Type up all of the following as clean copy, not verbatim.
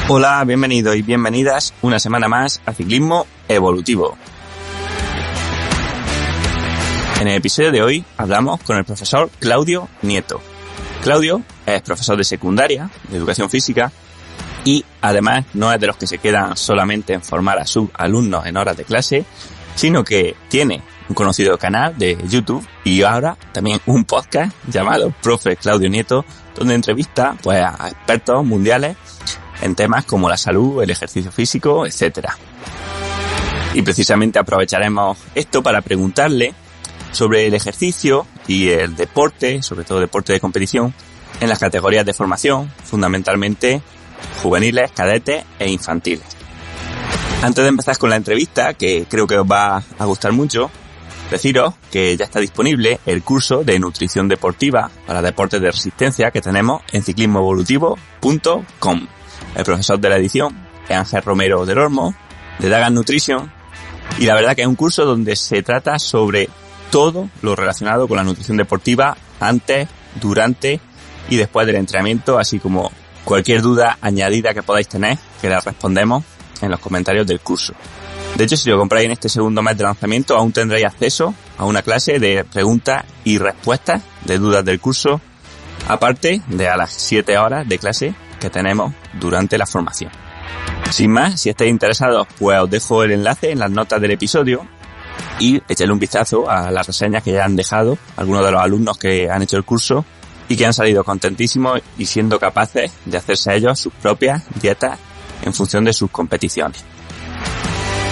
Hola, bienvenidos y bienvenidas una semana más a Ciclismo Evolutivo. En el episodio de hoy hablamos con el profesor Claudio Nieto. Claudio es profesor de secundaria, de educación física, y además no es de los que se quedan solamente en formar a sus alumnos en horas de clase, sino que tiene un conocido canal de YouTube y ahora también un podcast llamado Profe Claudio Nieto, donde entrevista pues a expertos mundiales en temas como la salud, el ejercicio físico, etcétera. Y precisamente aprovecharemos esto para preguntarle sobre el ejercicio y el deporte, sobre todo deporte de competición, en las categorías de formación, fundamentalmente juveniles, cadetes e infantiles. Antes de empezar con la entrevista, que creo que os va a gustar mucho, deciros que ya está disponible el curso de nutrición deportiva para deportes de resistencia que tenemos en ciclismoevolutivo.com. El profesor de la edición es Ángel Romero del Olmo, de Dagan Nutrition, y la verdad que es un curso donde se trata sobre todo lo relacionado con la nutrición deportiva antes, durante y después del entrenamiento, así como cualquier duda añadida que podáis tener, que la respondemos en los comentarios del curso. De hecho, si lo compráis en este segundo mes de lanzamiento, aún tendréis acceso a una clase de preguntas y respuestas de dudas del curso, aparte de a las 7 horas de clase que tenemos durante la formación. Sin más, si estáis interesados, pues os dejo el enlace en las notas del episodio y echarle un vistazo a las reseñas que ya han dejado algunos de los alumnos que han hecho el curso y que han salido contentísimos y siendo capaces de hacerse ellos sus propias dietas en función de sus competiciones.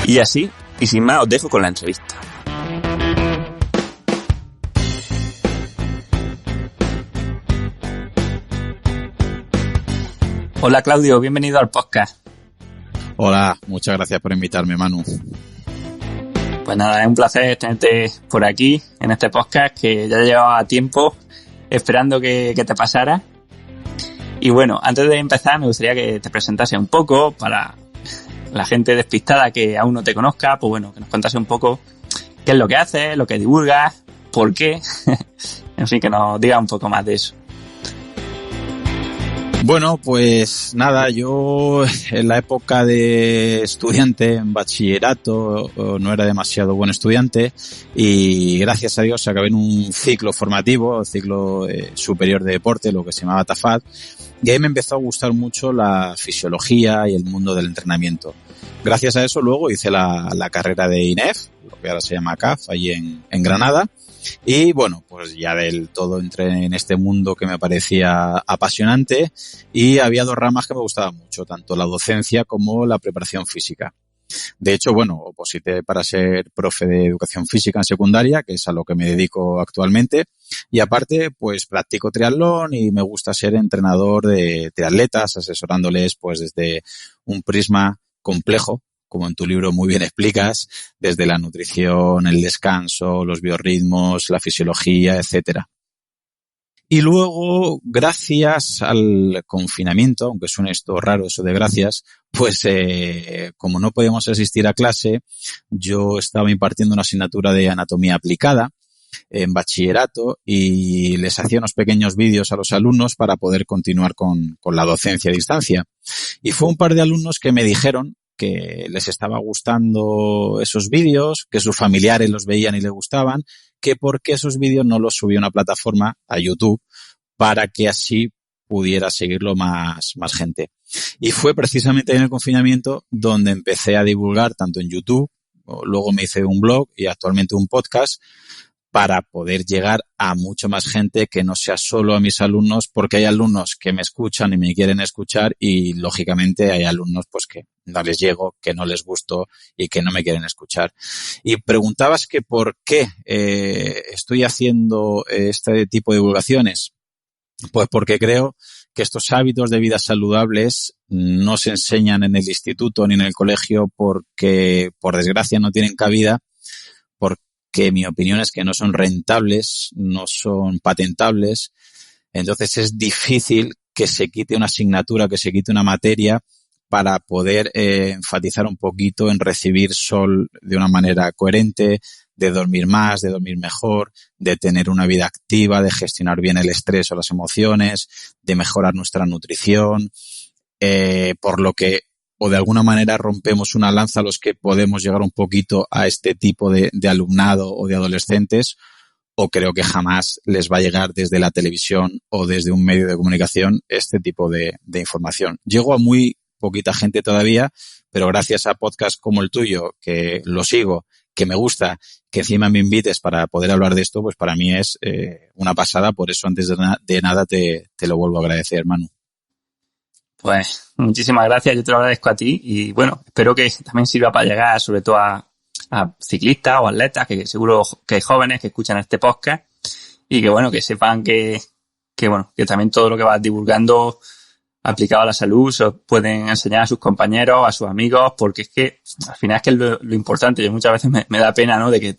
Y así, y sin más, os dejo con la entrevista. Hola Claudio, bienvenido al podcast. Hola, muchas gracias por invitarme, Manu. Pues nada, es un placer tenerte por aquí en este podcast que ya llevaba tiempo esperando que te pasara. Y bueno, antes de empezar me gustaría que te presentase un poco para la gente despistada que aún no te conozca, pues bueno, que nos contase un poco qué es lo que haces, lo que divulgas, por qué, en fin, que nos diga un poco más de eso. Bueno, pues nada, yo en la época de estudiante, en bachillerato, no era demasiado buen estudiante y gracias a Dios acabé en un ciclo formativo, ciclo superior de deporte, lo que se llamaba TAFAD, y ahí me empezó a gustar mucho la fisiología y el mundo del entrenamiento. Gracias a eso luego hice la carrera de INEF, lo que ahora se llama CAF, allí en Granada. Y bueno, pues ya del todo entré en este mundo que me parecía apasionante y había dos ramas que me gustaban mucho, tanto la docencia como la preparación física. De hecho, bueno, oposité para ser profe de educación física en secundaria, que es a lo que me dedico actualmente. Y aparte, pues practico triatlón y me gusta ser entrenador de atletas, asesorándoles pues desde un prisma complejo, como en tu libro muy bien explicas, desde la nutrición, el descanso, los biorritmos, la fisiología, etcétera. Y luego, gracias al confinamiento, aunque suene esto raro, eso de gracias, pues como no podíamos asistir a clase, yo estaba impartiendo una asignatura de anatomía aplicada en bachillerato y les hacía unos pequeños vídeos a los alumnos para poder continuar con la docencia a distancia. Y fue un par de alumnos que me dijeron que les estaba gustando esos vídeos, que sus familiares los veían y les gustaban, que por qué esos vídeos no los subía a una plataforma, a YouTube, para que así pudiera seguirlo más gente. Y fue precisamente en el confinamiento donde empecé a divulgar tanto en YouTube, luego me hice un blog y actualmente un podcast, para poder llegar a mucho más gente que no sea solo a mis alumnos, porque hay alumnos que me escuchan y me quieren escuchar y lógicamente hay alumnos pues que no les llego, que no les gusto y que no me quieren escuchar. Y preguntabas que por qué estoy haciendo este tipo de divulgaciones. Pues porque creo que estos hábitos de vida saludables no se enseñan en el instituto ni en el colegio porque por desgracia no tienen cabida, que mi opinión es que no son rentables, no son patentables, entonces es difícil que se quite una asignatura, que se quite una materia para poder enfatizar un poquito en recibir sol de una manera coherente, de dormir más, de dormir mejor, de tener una vida activa, de gestionar bien el estrés o las emociones, de mejorar nuestra nutrición, por lo que o de alguna manera rompemos una lanza a los que podemos llegar un poquito a este tipo de alumnado o de adolescentes, o creo que jamás les va a llegar desde la televisión o desde un medio de comunicación este tipo de información. Llego a muy poquita gente todavía, pero gracias a podcasts como el tuyo, que lo sigo, que me gusta, que encima me invites para poder hablar de esto, pues para mí es una pasada. Por eso antes de nada te lo vuelvo a agradecer, Manu. Pues muchísimas gracias, yo te lo agradezco a ti y bueno, espero que también sirva para llegar sobre todo a ciclistas o atletas, que seguro que hay jóvenes que escuchan este podcast y que bueno, que sepan que también todo lo que vas divulgando aplicado a la salud se lo pueden enseñar a sus compañeros, a sus amigos, porque es que al final es que es lo importante. Yo muchas veces me da pena, ¿no?, de que que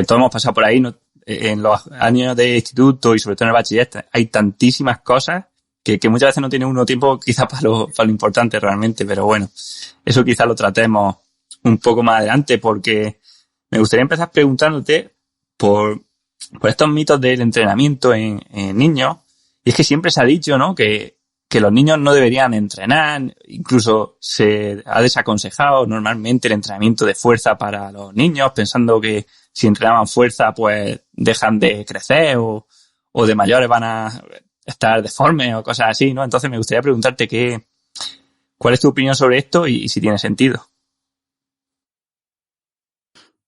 todos hemos pasado por ahí, ¿no?, en los años de instituto y sobre todo en el bachiller hay tantísimas cosas que muchas veces no tiene uno tiempo quizás para lo importante realmente, pero bueno, eso quizás lo tratemos un poco más adelante, porque me gustaría empezar preguntándote por estos mitos del entrenamiento en niños. Y es que siempre se ha dicho, ¿no?, que los niños no deberían entrenar, incluso se ha desaconsejado normalmente el entrenamiento de fuerza para los niños, pensando que si entrenaban fuerza pues dejan de crecer o de mayores van a estar deformes o cosas así, ¿no? Entonces me gustaría preguntarte cuál es tu opinión sobre esto y si tiene sentido.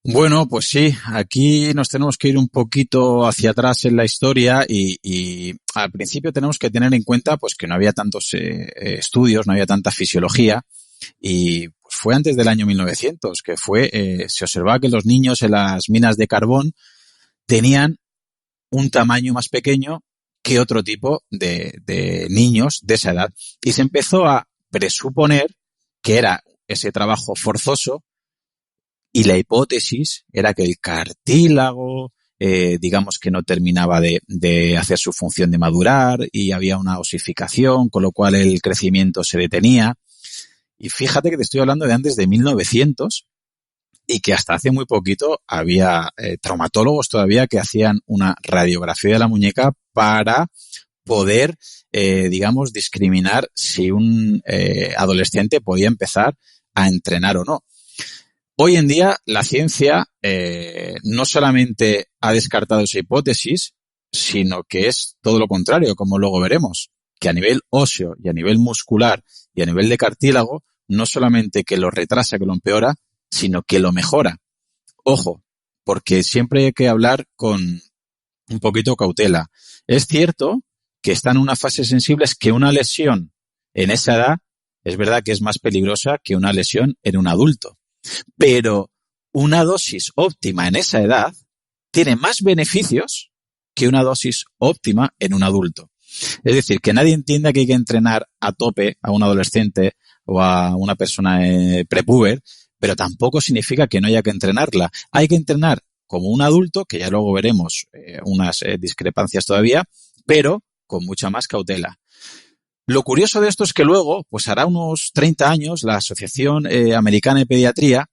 Bueno, pues sí, aquí nos tenemos que ir un poquito hacia atrás en la historia y al principio tenemos que tener en cuenta pues que no había tantos estudios, no había tanta fisiología y pues fue antes del año 1900 que se observaba que los niños en las minas de carbón tenían un tamaño más pequeño que otro tipo de niños de esa edad y se empezó a presuponer que era ese trabajo forzoso. Y la hipótesis era que el cartílago, digamos que no terminaba de hacer su función de madurar y había una osificación, con lo cual el crecimiento se detenía. Y fíjate que te estoy hablando de antes de 1900 y que hasta hace muy poquito había traumatólogos todavía que hacían una radiografía de la muñeca para poder, digamos, discriminar si un adolescente podía empezar a entrenar o no. Hoy en día la ciencia no solamente ha descartado esa hipótesis, sino que es todo lo contrario, como luego veremos, que a nivel óseo y a nivel muscular y a nivel de cartílago, no solamente que lo retrasa, que lo empeora, sino que lo mejora. Ojo, porque siempre hay que hablar con un poquito cautela. Es cierto que están en una fase sensible, es que una lesión en esa edad es verdad que es más peligrosa que una lesión en un adulto. Pero una dosis óptima en esa edad tiene más beneficios que una dosis óptima en un adulto. Es decir, que nadie entienda que hay que entrenar a tope a un adolescente o a una persona prepuber, pero tampoco significa que no haya que entrenarla. Hay que entrenar como un adulto, que ya luego veremos unas discrepancias todavía, pero con mucha más cautela. Lo curioso de esto es que luego, pues hará unos 30 años, la Asociación Americana de Pediatría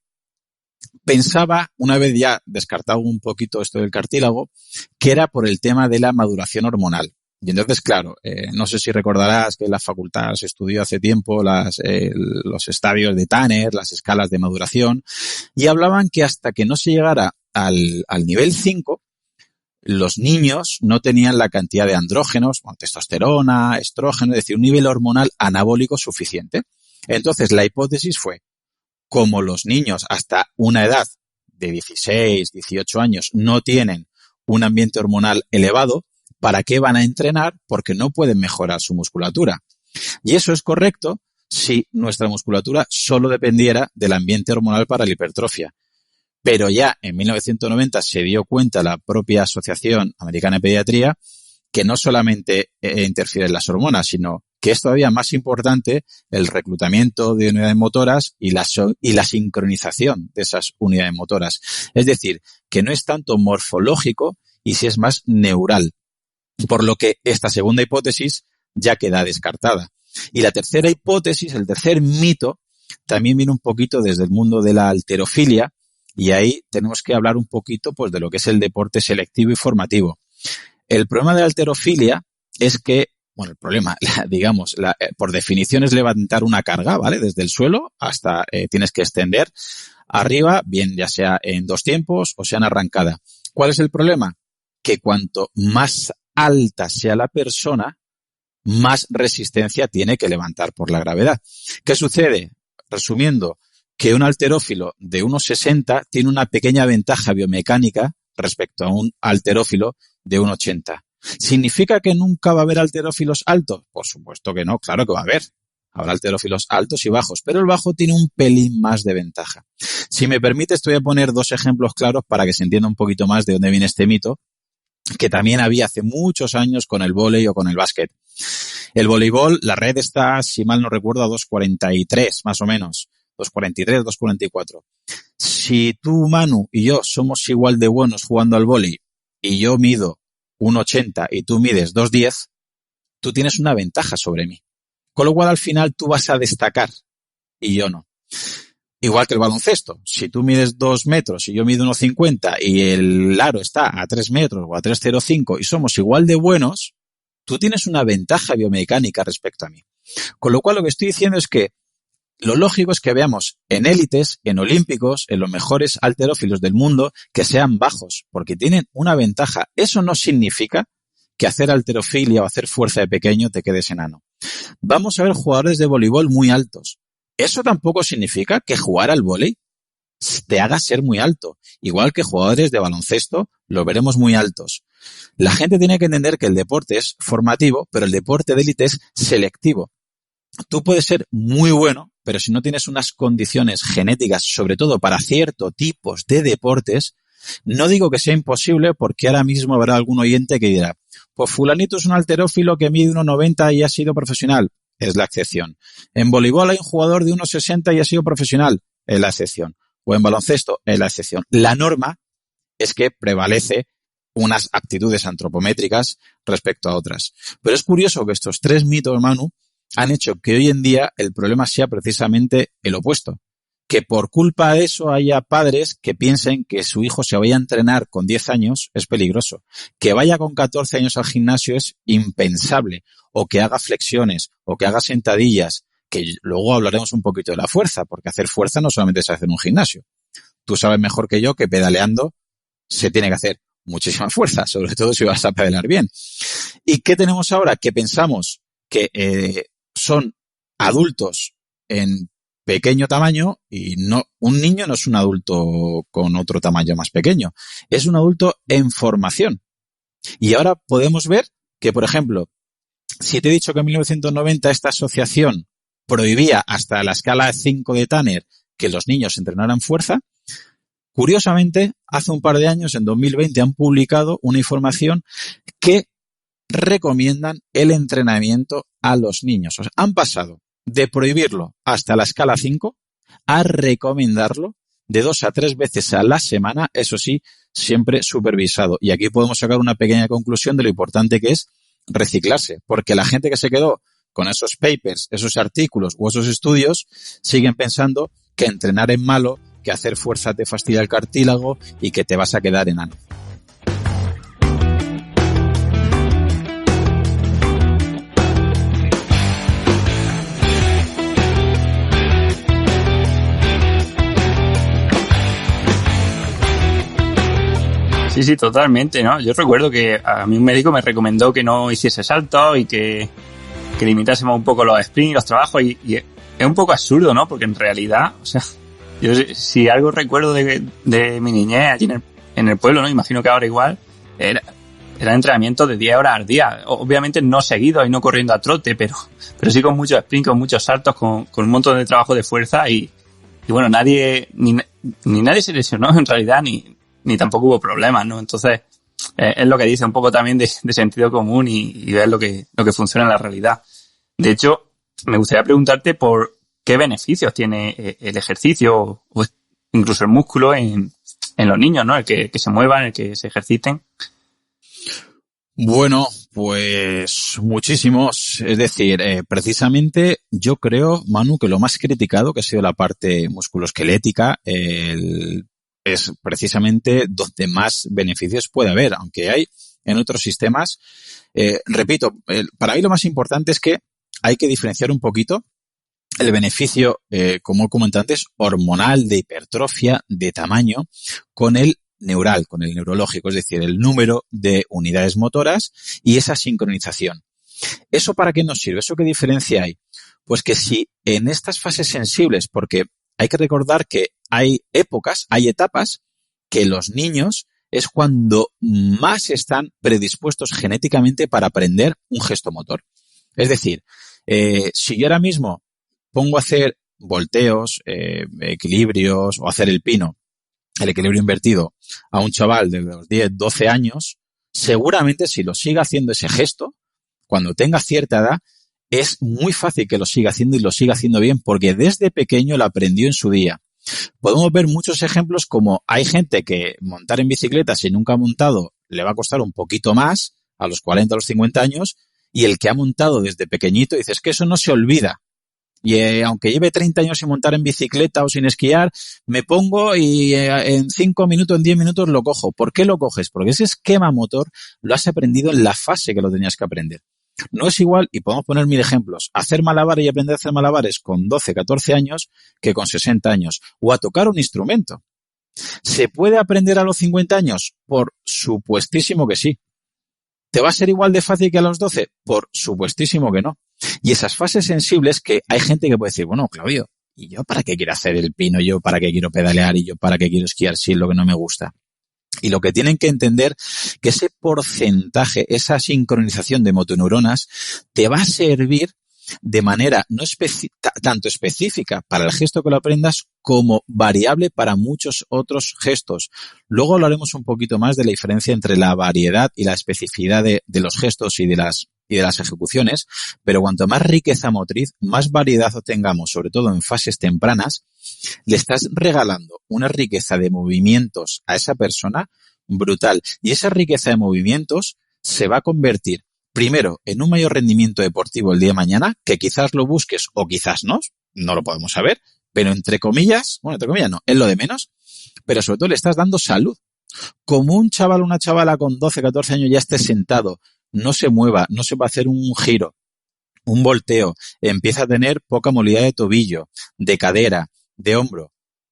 pensaba, una vez ya descartado un poquito esto del cartílago, que era por el tema de la maduración hormonal. Y entonces, claro, no sé si recordarás que en la facultad se estudió hace tiempo los estadios de Tanner, las escalas de maduración, y hablaban que hasta que no se llegara al nivel 5, los niños no tenían la cantidad de andrógenos, testosterona, estrógeno, es decir, un nivel hormonal anabólico suficiente. Entonces, la hipótesis fue, como los niños hasta una edad de 16, 18 años no tienen un ambiente hormonal elevado, ¿para qué van a entrenar? Porque no pueden mejorar su musculatura. Y eso es correcto si nuestra musculatura solo dependiera del ambiente hormonal para la hipertrofia. Pero ya en 1990 se dio cuenta la propia Asociación Americana de Pediatría que no solamente interfieren las hormonas, sino que es todavía más importante el reclutamiento de unidades motoras y la sincronización de esas unidades motoras. Es decir, que no es tanto morfológico y sí es más neural. Por lo que esta segunda hipótesis ya queda descartada. Y la tercera hipótesis, el tercer mito, también viene un poquito desde el mundo de la halterofilia, y ahí tenemos que hablar un poquito pues de lo que es el deporte selectivo y formativo. El problema de la halterofilia es que bueno, el problema, digamos, por definición es levantar una carga, ¿vale? Desde el suelo hasta tienes que extender arriba, bien ya sea en 2 tiempos o sea en arrancada. ¿Cuál es el problema? Que cuanto más alta sea la persona, más resistencia tiene que levantar por la gravedad. ¿Qué sucede? Resumiendo, que un halterófilo de 1,60 tiene una pequeña ventaja biomecánica respecto a un halterófilo de 1,80. ¿Significa que nunca va a haber halterófilos altos? Por supuesto que no, claro que va a haber. Habrá halterófilos altos y bajos, pero el bajo tiene un pelín más de ventaja. Si me permites, te voy a poner 2 ejemplos claros para que se entienda un poquito más de dónde viene este mito, que también había hace muchos años con el vóley o con el básquet. El voleibol, la red está, si mal no recuerdo, a 2,43 más o menos. 2,43, 2,44. Si tú, Manu, y yo somos igual de buenos jugando al vóley y yo mido 1,80 y tú mides 2,10, tú tienes una ventaja sobre mí. Con lo cual, al final, tú vas a destacar y yo no. Igual que el baloncesto. Si tú mides 2 metros y yo mido 1,50 y el aro está a 3 metros o a 3,05 y somos igual de buenos, tú tienes una ventaja biomecánica respecto a mí. Con lo cual, lo que estoy diciendo es que lo lógico es que veamos en élites, en olímpicos, en los mejores halterófilos del mundo, que sean bajos, porque tienen una ventaja. Eso no significa que hacer halterofilia o hacer fuerza de pequeño te quedes enano. Vamos a ver jugadores de voleibol muy altos. Eso tampoco significa que jugar al vóley te haga ser muy alto. Igual que jugadores de baloncesto lo veremos muy altos. La gente tiene que entender que el deporte es formativo, pero el deporte de élite es selectivo. Tú puedes ser muy bueno, pero si no tienes unas condiciones genéticas, sobre todo para ciertos tipos de deportes, no digo que sea imposible, porque ahora mismo habrá algún oyente que dirá, pues fulanito es un halterófilo que mide 1,90 y ha sido profesional. Es la excepción. En voleibol hay un jugador de 1,60 y ha sido profesional. Es la excepción. O en baloncesto, es la excepción. La norma es que prevalece unas aptitudes antropométricas respecto a otras. Pero es curioso que estos 3 mitos, Manu, han hecho que hoy en día el problema sea precisamente el opuesto. Que por culpa de eso haya padres que piensen que su hijo se vaya a entrenar con 10 años es peligroso. Que vaya con 14 años al gimnasio es impensable. O que haga flexiones, o que haga sentadillas, que luego hablaremos un poquito de la fuerza, porque hacer fuerza no solamente se hace en un gimnasio. Tú sabes mejor que yo que pedaleando se tiene que hacer muchísima fuerza, sobre todo si vas a pedalar bien. ¿Y qué tenemos ahora? Que pensamos que son adultos en pequeño tamaño y no, un niño no es un adulto con otro tamaño más pequeño, es un adulto en formación. Y ahora podemos ver que, por ejemplo, si te he dicho que en 1990 esta asociación prohibía hasta la escala 5 de Tanner que los niños entrenaran fuerza, curiosamente, hace un par de años, en 2020, han publicado una información que recomiendan el entrenamiento a los niños. O sea, han pasado de prohibirlo hasta la escala 5 a recomendarlo de 2 a 3 veces a la semana, eso sí, siempre supervisado. Y aquí podemos sacar una pequeña conclusión de lo importante que es reciclarse, porque la gente que se quedó con esos papers, esos artículos o esos estudios siguen pensando que entrenar es malo, que hacer fuerza te fastidia el cartílago y que te vas a quedar enano. Sí, totalmente, ¿no? Yo recuerdo que a mí un médico me recomendó que no hiciese saltos y que limitásemos un poco los sprints y los trabajos y es un poco absurdo, ¿no? Porque en realidad, o sea, yo si algo recuerdo de mi niñez allí en el pueblo, ¿no? Imagino que ahora igual, era entrenamiento de 10 horas al día. Obviamente no seguido y no corriendo a trote, pero sí con muchos sprints, con muchos saltos, con un montón de trabajo de fuerza y bueno, ni nadie se lesionó en realidad, ni tampoco hubo problemas, ¿no? Entonces, es lo que dice un poco también de sentido común y ver lo que funciona en la realidad. De hecho, me gustaría preguntarte por qué beneficios tiene el ejercicio o incluso el músculo en los niños, ¿no? El que se muevan, el que se ejerciten. Bueno, pues muchísimos. Es decir, precisamente yo creo, Manu, que lo más criticado, que ha sido la parte musculoesquelética, es precisamente donde más beneficios puede haber, aunque hay en otros sistemas. Repito, para mí lo más importante es que hay que diferenciar un poquito el beneficio, como he comentado antes, hormonal, de hipertrofia, de tamaño, con el neural, con el neurológico, es decir, el número de unidades motoras y esa sincronización. ¿Eso para qué nos sirve? ¿Eso qué diferencia hay? Pues que si en estas fases sensibles, porque hay que recordar que hay épocas, hay etapas que los niños es cuando más están predispuestos genéticamente para aprender un gesto motor. Es decir, si yo ahora mismo pongo a hacer volteos, equilibrios o hacer el pino, el equilibrio invertido, a un chaval de los 10, 12 años, seguramente si lo sigue haciendo ese gesto, cuando tenga cierta edad, es muy fácil que lo siga haciendo y lo siga haciendo bien porque desde pequeño lo aprendió en su día. Podemos ver muchos ejemplos como hay gente que montar en bicicleta si nunca ha montado le va a costar un poquito más a los 40 o los 50 años y el que ha montado desde pequeñito dice es que eso no se olvida. Y aunque lleve 30 años sin montar en bicicleta o sin esquiar, me pongo y en 5 minutos, en 10 minutos lo cojo. ¿Por qué lo coges? Porque ese esquema motor lo has aprendido en la fase que lo tenías que aprender. No es igual, y podemos poner 1000 ejemplos, hacer malabares y aprender a hacer malabares con 12, 14 años que con 60 años. O a tocar un instrumento. ¿Se puede aprender a los 50 años? Por supuestísimo que sí. ¿Te va a ser igual de fácil que a los 12? Por supuestísimo que no. Y esas fases sensibles que hay gente que puede decir, bueno, Claudio, ¿y yo para qué quiero hacer el pino? ¿Yo para qué quiero pedalear? ¿Y yo para qué quiero esquiar si es lo que no me gusta? Y lo que tienen que entender que ese porcentaje, esa sincronización de motoneuronas te va a servir de manera no tanto específica para el gesto que lo aprendas como variable para muchos otros gestos. Luego hablaremos un poquito más de la diferencia entre la variedad y la especificidad de los gestos y de las ejecuciones, pero cuanto más riqueza motriz, más variedad obtengamos, sobre todo en fases tempranas, le estás regalando una riqueza de movimientos a esa persona brutal. Y esa riqueza de movimientos se va a convertir primero en un mayor rendimiento deportivo el día de mañana, que quizás lo busques o quizás no lo podemos saber, pero entre comillas no, es lo de menos, pero sobre todo le estás dando salud. Como un chaval o una chavala con 12, 14 años ya esté sentado, no se mueva, no se va a hacer un giro, un volteo, empieza a tener poca movilidad de tobillo, de cadera, de hombro,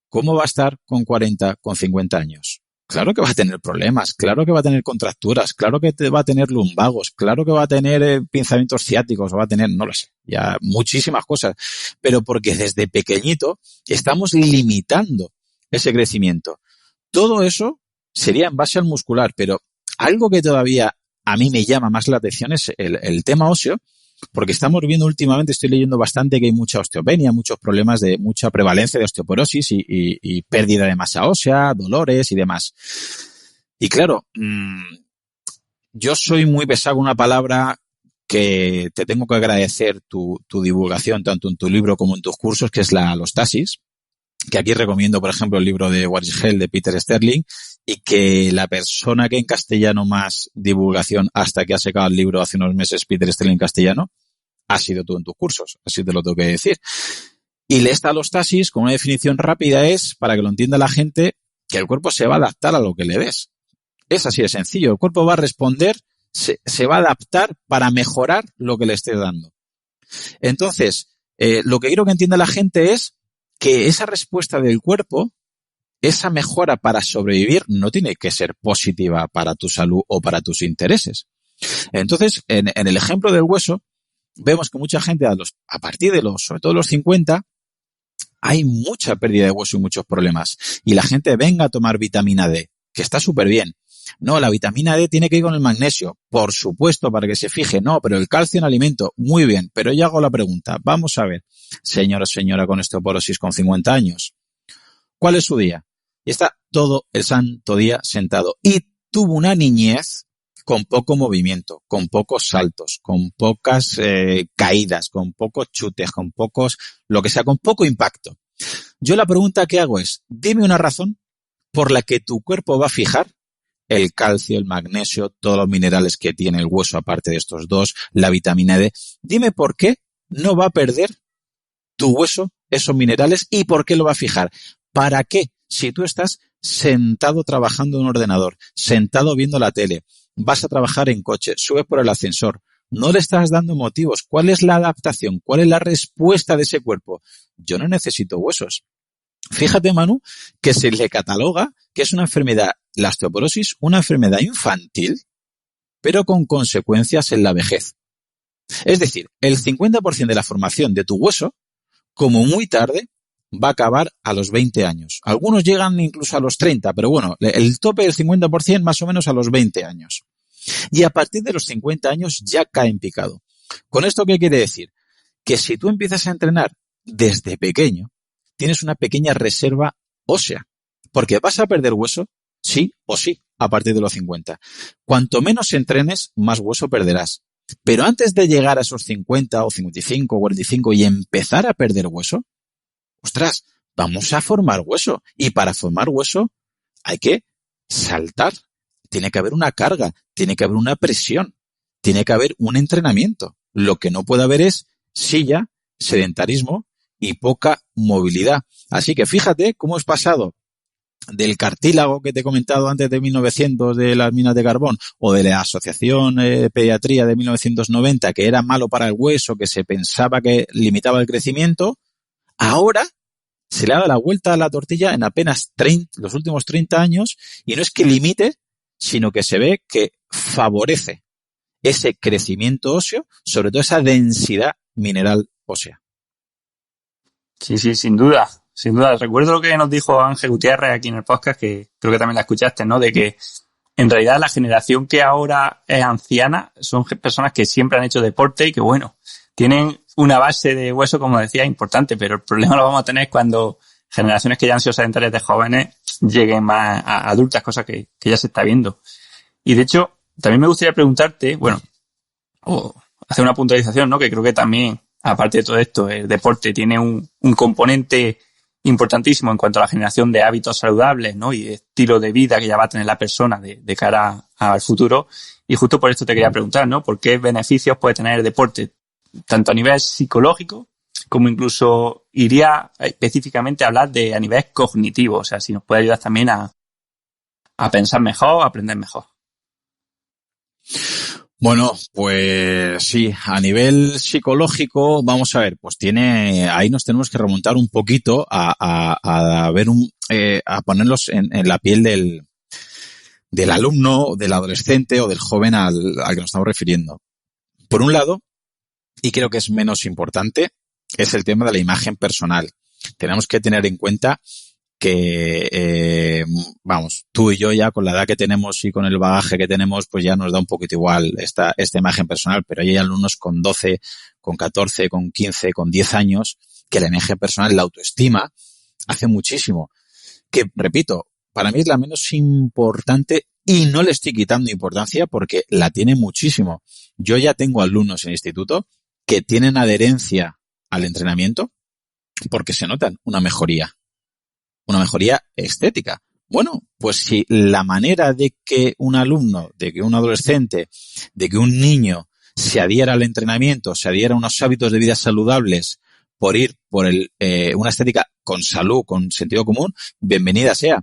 ¿cómo va a estar con 40, con 50 años? Claro que va a tener problemas, claro que va a tener contracturas, claro que va a tener lumbagos, claro que va a tener pinzamientos ciáticos, va a tener, no lo sé, ya muchísimas cosas, pero porque desde pequeñito estamos limitando ese crecimiento. Todo eso sería en base al muscular, pero algo que todavía a mí me llama más la atención es el tema óseo, porque estamos viendo últimamente, estoy leyendo bastante que hay mucha osteopenia, muchos problemas de mucha prevalencia de osteoporosis y pérdida de masa ósea, dolores y demás. Y claro, yo soy muy pesado con una palabra que te tengo que agradecer tu divulgación, tanto en tu libro como en tus cursos, que es la alostasis, que aquí recomiendo, por ejemplo, el libro de What is Health de Peter Sterling, y que la persona que en castellano más divulgación hasta que ha sacado el libro hace unos meses, Peter Sterling en castellano, ha sido tú en tus cursos, así te lo tengo que decir. Y esta alostasis, con una definición rápida, es, para que lo entienda la gente, que el cuerpo se va a adaptar a lo que le des. Es así de sencillo, el cuerpo va a responder, se va a adaptar para mejorar lo que le estés dando. Entonces, lo que quiero que entienda la gente es que esa respuesta del cuerpo, esa mejora para sobrevivir no tiene que ser positiva para tu salud o para tus intereses. Entonces, en el ejemplo del hueso, vemos que mucha gente a partir de sobre todo los 50, hay mucha pérdida de hueso y muchos problemas. Y la gente venga a tomar vitamina D, que está súper bien. No, la vitamina D tiene que ir con el magnesio, por supuesto, para que se fije. No, pero el calcio en alimento, muy bien. Pero yo hago la pregunta, vamos a ver, señora con osteoporosis con 50 años, ¿cuál es su día? Y está todo el santo día sentado. Y tuvo una niñez con poco movimiento, con pocos saltos, con pocas caídas, con pocos chutes, con pocos, lo que sea, con poco impacto. Yo la pregunta que hago es, dime una razón por la que tu cuerpo va a fijar el calcio, el magnesio, todos los minerales que tiene el hueso, aparte de estos dos, la vitamina D. Dime por qué no va a perder tu hueso esos minerales y por qué lo va a fijar. ¿Para qué? si tú estás sentado trabajando en un ordenador, sentado viendo la tele, vas a trabajar en coche, subes por el ascensor, no le estás dando motivos? ¿Cuál es la adaptación? ¿Cuál es la respuesta de ese cuerpo? Yo no necesito huesos. Fíjate, Manu, que se le cataloga que es una enfermedad, la osteoporosis, una enfermedad infantil, pero con consecuencias en la vejez. Es decir, el 50% de la formación de tu hueso, como muy tarde, va a acabar a los 20 años. Algunos llegan incluso a los 30, pero bueno, el tope del 50% más o menos a los 20 años. Y a partir de los 50 años ya cae en picado. ¿Con esto qué quiere decir? Que si tú empiezas a entrenar desde pequeño, tienes una pequeña reserva ósea, porque vas a perder hueso, sí o sí, a partir de los 50. Cuanto menos entrenes, más hueso perderás. Pero antes de llegar a esos 50 o 55 o 45 y empezar a perder hueso, ostras, vamos a formar hueso. Y para formar hueso hay que saltar. Tiene que haber una carga, tiene que haber una presión, tiene que haber un entrenamiento. Lo que no puede haber es silla, sedentarismo y poca movilidad. Así que fíjate cómo has pasado del cartílago que te he comentado antes de 1900 de las minas de carbón, o de la Asociación Pediatría de 1990, que era malo para el hueso, que se pensaba que limitaba el crecimiento, ahora se le ha dado la vuelta a la tortilla en apenas los últimos 30 años, y no es que limite, sino que se ve que favorece ese crecimiento óseo, sobre todo esa densidad mineral ósea. Sí, sí, sin duda. Sin duda. Recuerdo lo que nos dijo Ángel Gutiérrez aquí en el podcast, que creo que también la escuchaste, ¿no? De que en realidad la generación que ahora es anciana son personas que siempre han hecho deporte y que, bueno, tienen una base de hueso, como decía, importante, pero el problema lo vamos a tener cuando generaciones que ya han sido sedentarias de jóvenes lleguen más a adultas, cosa que ya se está viendo. Y de hecho, también me gustaría preguntarte, bueno, o hacer una puntualización, ¿no? Que creo que también, aparte de todo esto, el deporte tiene un componente importantísimo en cuanto a la generación de hábitos saludables, ¿no? Y estilo de vida que ya va a tener la persona de cara al futuro. Y justo por esto te quería preguntar, ¿no? ¿Por qué beneficios puede tener el deporte, tanto a nivel psicológico, como incluso iría específicamente a hablar de a nivel cognitivo? O sea, si nos puede ayudar también a pensar mejor, a aprender mejor. Bueno, pues sí, a nivel psicológico, vamos a ver, pues ahí nos tenemos que remontar un poquito a ver a ponerlos en la piel del alumno, del adolescente o del joven al que nos estamos refiriendo. Por un lado, y creo que es menos importante, es el tema de la imagen personal. Tenemos que tener en cuenta que, tú y yo ya con la edad que tenemos y con el bagaje que tenemos, pues ya nos da un poquito igual esta imagen personal, pero hay alumnos con 12, con 14, con 15, con 10 años, que la imagen personal, la autoestima, hace muchísimo. Que, repito, para mí es la menos importante y no le estoy quitando importancia porque la tiene muchísimo. Yo ya tengo alumnos en el instituto que tienen adherencia al entrenamiento porque se notan una mejoría estética. Bueno, pues si la manera de que un alumno, de que un adolescente, de que un niño se adhiera al entrenamiento, se adhiera a unos hábitos de vida saludables por ir por una estética con salud, con sentido común, bienvenida sea.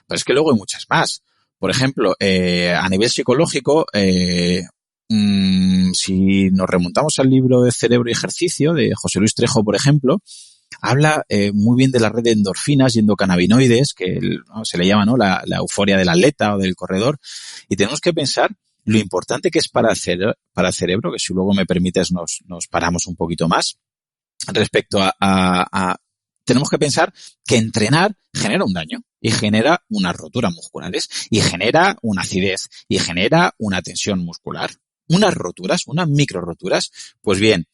Pero es que luego hay muchas más. Por ejemplo, a nivel psicológico, si nos remontamos al libro de Cerebro y Ejercicio de José Luis Trejo, por ejemplo, habla muy bien de la red de endorfinas y endocannabinoides, que se le llama, ¿no?, la euforia del atleta o del corredor, y tenemos que pensar lo importante que es para el cerebro, que si luego me permites nos paramos un poquito más, respecto a tenemos que pensar que entrenar genera un daño y genera unas roturas musculares y genera una acidez y genera una tensión muscular. Unas roturas, unas micro roturas. Pues bien,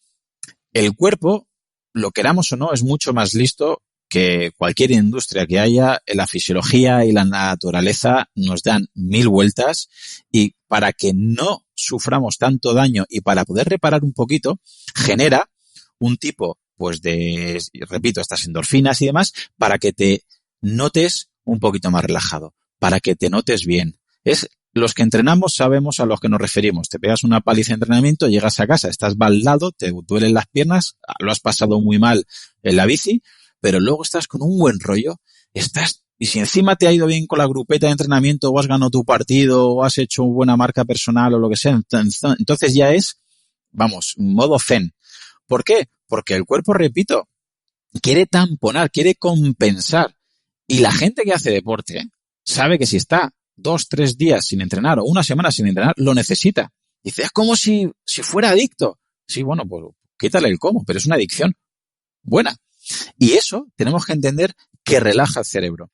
el cuerpo, lo queramos o no, es mucho más listo que cualquier industria que haya. La fisiología y la naturaleza nos dan 1000 vueltas, y para que no suframos tanto daño y para poder reparar un poquito, genera un tipo pues de, repito, estas endorfinas y demás, para que te notes un poquito más relajado, para que te notes bien. Los que entrenamos sabemos a los que nos referimos. Te pegas una paliza de entrenamiento, llegas a casa, estás baldado, te duelen las piernas, lo has pasado muy mal en la bici, pero luego estás con un buen rollo, estás Y si encima te ha ido bien con la grupeta de entrenamiento, o has ganado tu partido, o has hecho buena marca personal, o lo que sea, entonces ya es, vamos, modo zen. ¿Por qué? Porque el cuerpo, repito, quiere tamponar, quiere compensar. Y la gente que hace deporte sabe que si está 2-3 días sin entrenar o una semana sin entrenar, lo necesita. Dice, es como si fuera adicto. Sí, bueno, pues quítale el cómo, pero es una adicción buena. Y eso tenemos que entender que relaja el cerebro.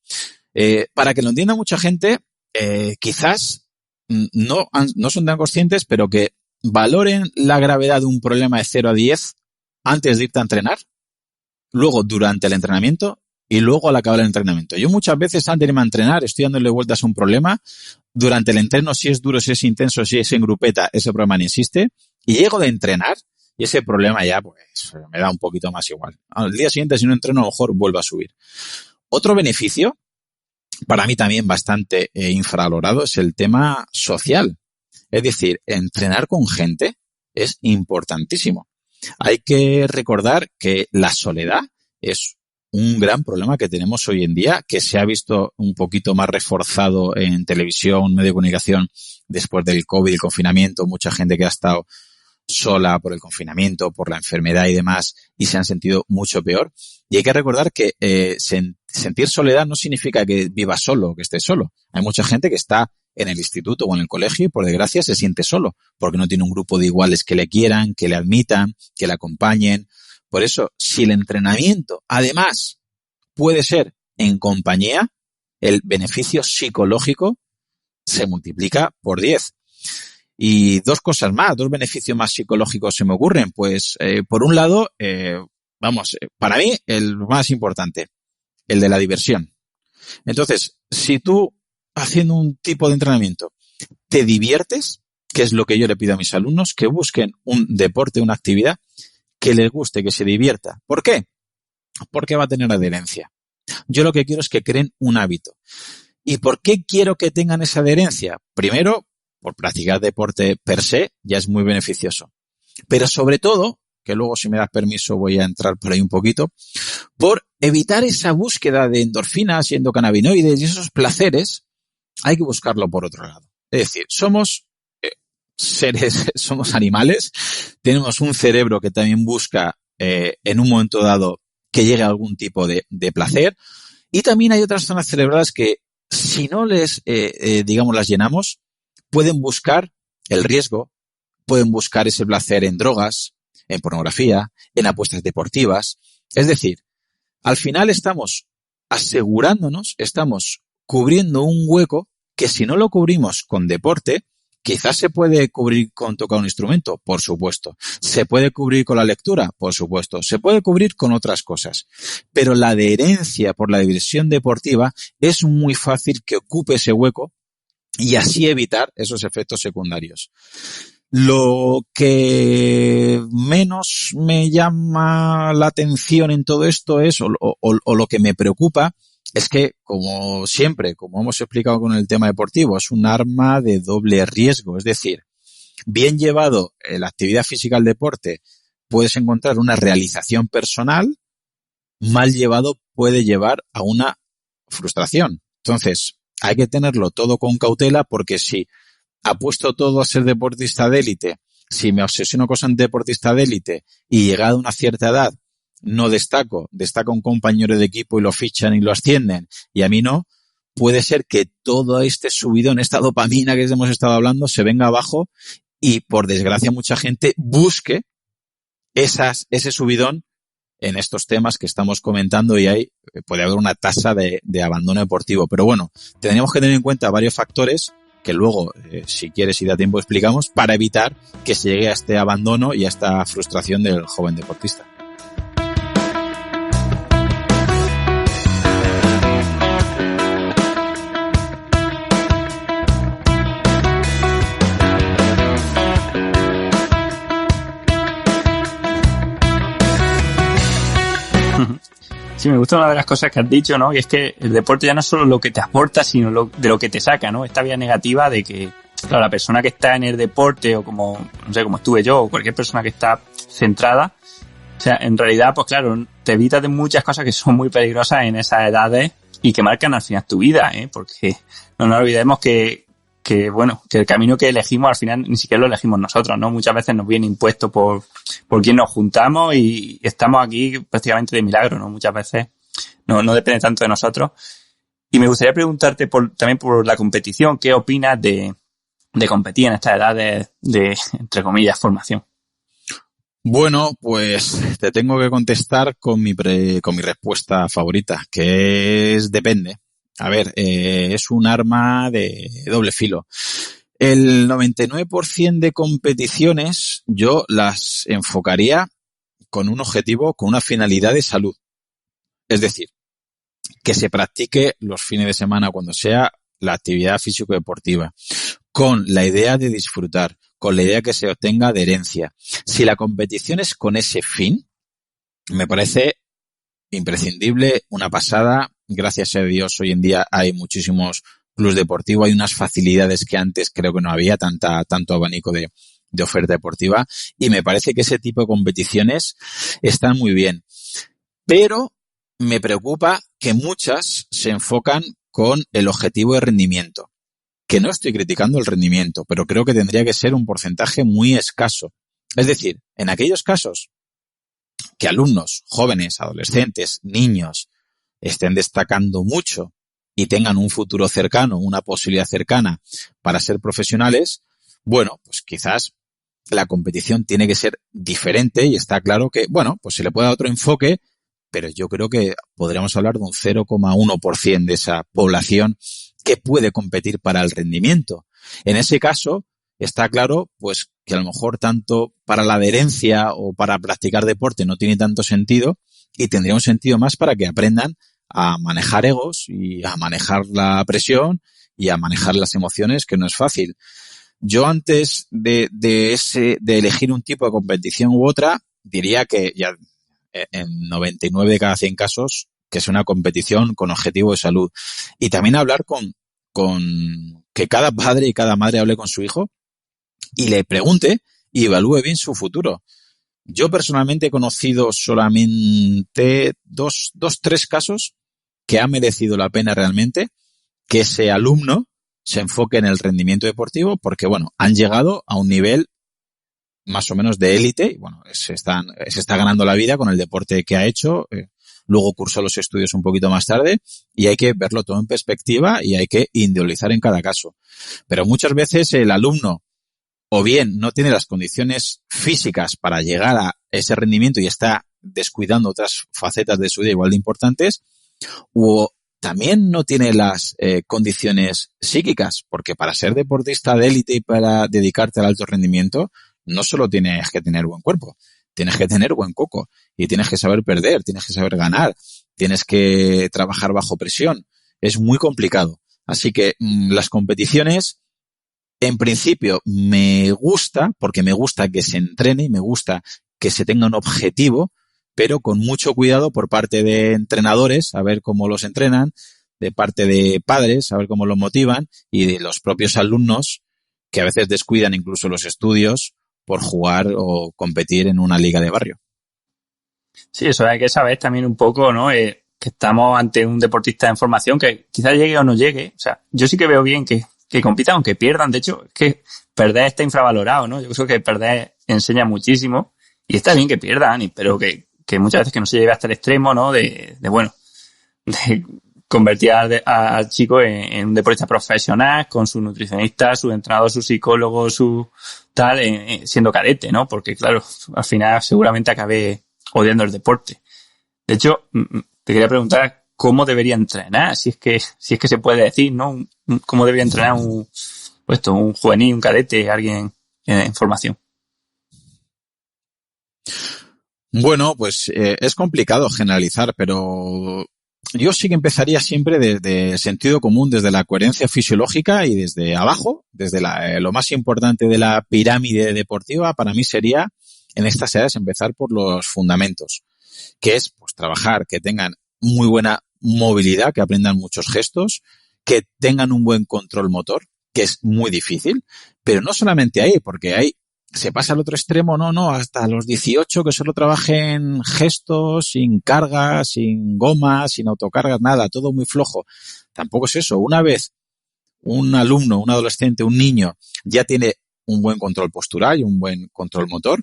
Para que lo entienda mucha gente, quizás no son tan conscientes, pero que valoren la gravedad de un problema de 0 a 10 antes de irte a entrenar, luego durante el entrenamiento y luego al acabar el entrenamiento. Yo muchas veces antes de irme a entrenar estoy dándole vueltas a un problema. Durante el entreno, si es duro, si es intenso, si es en grupeta, ese problema no existe. Y llego de entrenar y ese problema ya pues me da un poquito más igual. Al día siguiente, si no entreno, a lo mejor vuelvo a subir. Otro beneficio, para mí también bastante infravalorado, es el tema social. Es decir, entrenar con gente es importantísimo. Hay que recordar que la soledad es un gran problema que tenemos hoy en día, que se ha visto un poquito más reforzado en televisión, medio de comunicación, después del COVID, el confinamiento, mucha gente que ha estado sola por el confinamiento, por la enfermedad y demás, y se han sentido mucho peor. Y hay que recordar que sentir soledad no significa que vivas solo o que estés solo. Hay mucha gente que está en el instituto o en el colegio y por desgracia se siente solo, porque no tiene un grupo de iguales que le quieran, que le admitan, que le acompañen. Por eso, si el entrenamiento, además, puede ser en compañía, el beneficio psicológico se multiplica por 10. Y dos cosas más, dos beneficios más psicológicos se me ocurren. Pues, por un lado, para mí, el más importante, el de la diversión. Entonces, si tú, haciendo un tipo de entrenamiento, te diviertes, que es lo que yo le pido a mis alumnos, que busquen un deporte, una actividad que les guste, que se divierta. ¿Por qué? Porque va a tener adherencia. Yo lo que quiero es que creen un hábito. ¿Y por qué quiero que tengan esa adherencia? Primero, por practicar deporte per se, ya es muy beneficioso. Pero sobre todo, que luego si me das permiso voy a entrar por ahí un poquito, por evitar esa búsqueda de endorfinas y endocannabinoides y esos placeres, hay que buscarlo por otro lado. Es decir, somos seres, somos animales, tenemos un cerebro que también busca en un momento dado que llegue a algún tipo de placer, y también hay otras zonas cerebrales que si no les, las llenamos, pueden buscar el riesgo, pueden buscar ese placer en drogas, en pornografía, en apuestas deportivas. Es decir, al final estamos asegurándonos, estamos cubriendo un hueco que si no lo cubrimos con deporte, quizás se puede cubrir con tocar un instrumento, por supuesto. Se puede cubrir con la lectura, por supuesto. Se puede cubrir con otras cosas. Pero la adherencia por la diversión deportiva es muy fácil que ocupe ese hueco y así evitar esos efectos secundarios. Lo que menos me llama la atención en todo esto es, o lo que me preocupa, es que, como siempre, como hemos explicado con el tema deportivo, es un arma de doble riesgo. Es decir, bien llevado la actividad física al deporte, puedes encontrar una realización personal, mal llevado puede llevar a una frustración. Entonces, hay que tenerlo todo con cautela, porque si apuesto todo a ser deportista de élite, si me obsesiono con ser deportista de élite y llegado a una cierta edad no destaca un compañero de equipo y lo fichan y lo ascienden y a mí no, puede ser que todo este subidón, esta dopamina que hemos estado hablando, se venga abajo y por desgracia mucha gente busque ese subidón en estos temas que estamos comentando, y ahí puede haber una tasa de abandono deportivo. Pero bueno, tendríamos que tener en cuenta varios factores que luego, si quieres y da tiempo, explicamos, para evitar que se llegue a este abandono y a esta frustración del joven deportista. Sí, me gusta una de las cosas que has dicho, ¿no? Y es que el deporte ya no es solo lo que te aporta, sino de lo que te saca, ¿no? Esta vía negativa de que, claro, la persona que está en el deporte, o como, no sé, como estuve yo, o cualquier persona que está centrada, o sea, en realidad, pues claro, te evitas de muchas cosas que son muy peligrosas en esas edades, y que marcan al final tu vida, porque no nos olvidemos que el camino que elegimos al final ni siquiera lo elegimos nosotros, ¿no? Muchas veces nos viene impuesto por quién nos juntamos y estamos aquí prácticamente de milagro, ¿no? Muchas veces no depende tanto de nosotros. Y me gustaría preguntarte también por la competición, ¿qué opinas de competir en esta edad de entre comillas, formación? Bueno, pues te tengo que contestar con mi respuesta favorita, que es depende. A ver, es un arma de doble filo. El 99% de competiciones yo las enfocaría con un objetivo, con una finalidad de salud. Es decir, que se practique los fines de semana cuando sea la actividad físico-deportiva, con la idea de disfrutar, con la idea que se obtenga adherencia. Si la competición es con ese fin, me parece imprescindible, una pasada. Gracias a Dios hoy en día hay muchísimos clubes deportivos, hay unas facilidades que antes creo que no había, tanto abanico de oferta deportiva, y me parece que ese tipo de competiciones están muy bien. Pero me preocupa que muchas se enfocan con el objetivo de rendimiento. Que no estoy criticando el rendimiento, pero creo que tendría que ser un porcentaje muy escaso. Es decir, en aquellos casos que alumnos, jóvenes, adolescentes, niños estén destacando mucho y tengan un futuro cercano, una posibilidad cercana para ser profesionales, bueno, pues quizás la competición tiene que ser diferente y está claro que, bueno, pues se le puede dar otro enfoque, pero yo creo que podríamos hablar de un 0,1% de esa población que puede competir para el rendimiento. En ese caso, está claro, pues, que a lo mejor tanto para la adherencia o para practicar deporte no tiene tanto sentido y tendría un sentido más para que aprendan a manejar egos y a manejar la presión y a manejar las emociones, que no es fácil. Yo antes de elegir un tipo de competición u otra, diría que ya en 99 de cada 100 casos que es una competición con objetivo de salud. Y también hablar con que cada padre y cada madre hable con su hijo y le pregunte y evalúe bien su futuro. Yo personalmente he conocido solamente tres casos que ha merecido la pena realmente que ese alumno se enfoque en el rendimiento deportivo porque, bueno, han llegado a un nivel más o menos de élite y, bueno, se está ganando la vida con el deporte que ha hecho. Luego cursó los estudios un poquito más tarde y hay que verlo todo en perspectiva y hay que individualizar en cada caso. Pero muchas veces el alumno o bien no tiene las condiciones físicas para llegar a ese rendimiento y está descuidando otras facetas de su vida igual de importantes, o también no tiene las condiciones psíquicas, porque para ser deportista de élite y para dedicarte al alto rendimiento, no solo tienes que tener buen cuerpo, tienes que tener buen coco y tienes que saber perder, tienes que saber ganar, tienes que trabajar bajo presión. Es muy complicado. Así que las competiciones, en principio, me gusta, porque me gusta que se entrene y me gusta que se tenga un objetivo, pero con mucho cuidado por parte de entrenadores, a ver cómo los entrenan, de parte de padres, a ver cómo los motivan, y de los propios alumnos, que a veces descuidan incluso los estudios por jugar o competir en una liga de barrio. Sí, eso hay que saber también un poco, ¿no? Que estamos ante un deportista en formación que quizás llegue o no llegue. O sea, yo sí que veo bien que compitan aunque pierdan. De hecho, es que perder está infravalorado, ¿no? Yo creo que perder enseña muchísimo y está bien que pierdan, pero que muchas veces que no se lleve hasta el extremo, ¿no? De convertir al chico en un deportista profesional con su nutricionista, su entrenador, su psicólogo, su tal, siendo cadete, ¿no? Porque claro, al final seguramente acabe odiando el deporte. De hecho, te quería preguntar cómo debería entrenar, si es que se puede decir, ¿no? Cómo debería entrenar un juvenil, un cadete, alguien en formación. Bueno, pues es complicado generalizar, pero yo sí que empezaría siempre desde el sentido común, desde la coherencia fisiológica y desde abajo, desde lo más importante de la pirámide deportiva. Para mí sería, en estas edades, empezar por los fundamentos, que es pues trabajar, que tengan muy buena movilidad, que aprendan muchos gestos, que tengan un buen control motor, que es muy difícil, pero no solamente ahí, porque hay se pasa al otro extremo, no, hasta los 18 que solo trabajen gestos, sin cargas, sin gomas, sin autocargas, nada, todo muy flojo. Tampoco es eso. Una vez un alumno, un adolescente, un niño ya tiene un buen control postural y un buen control motor,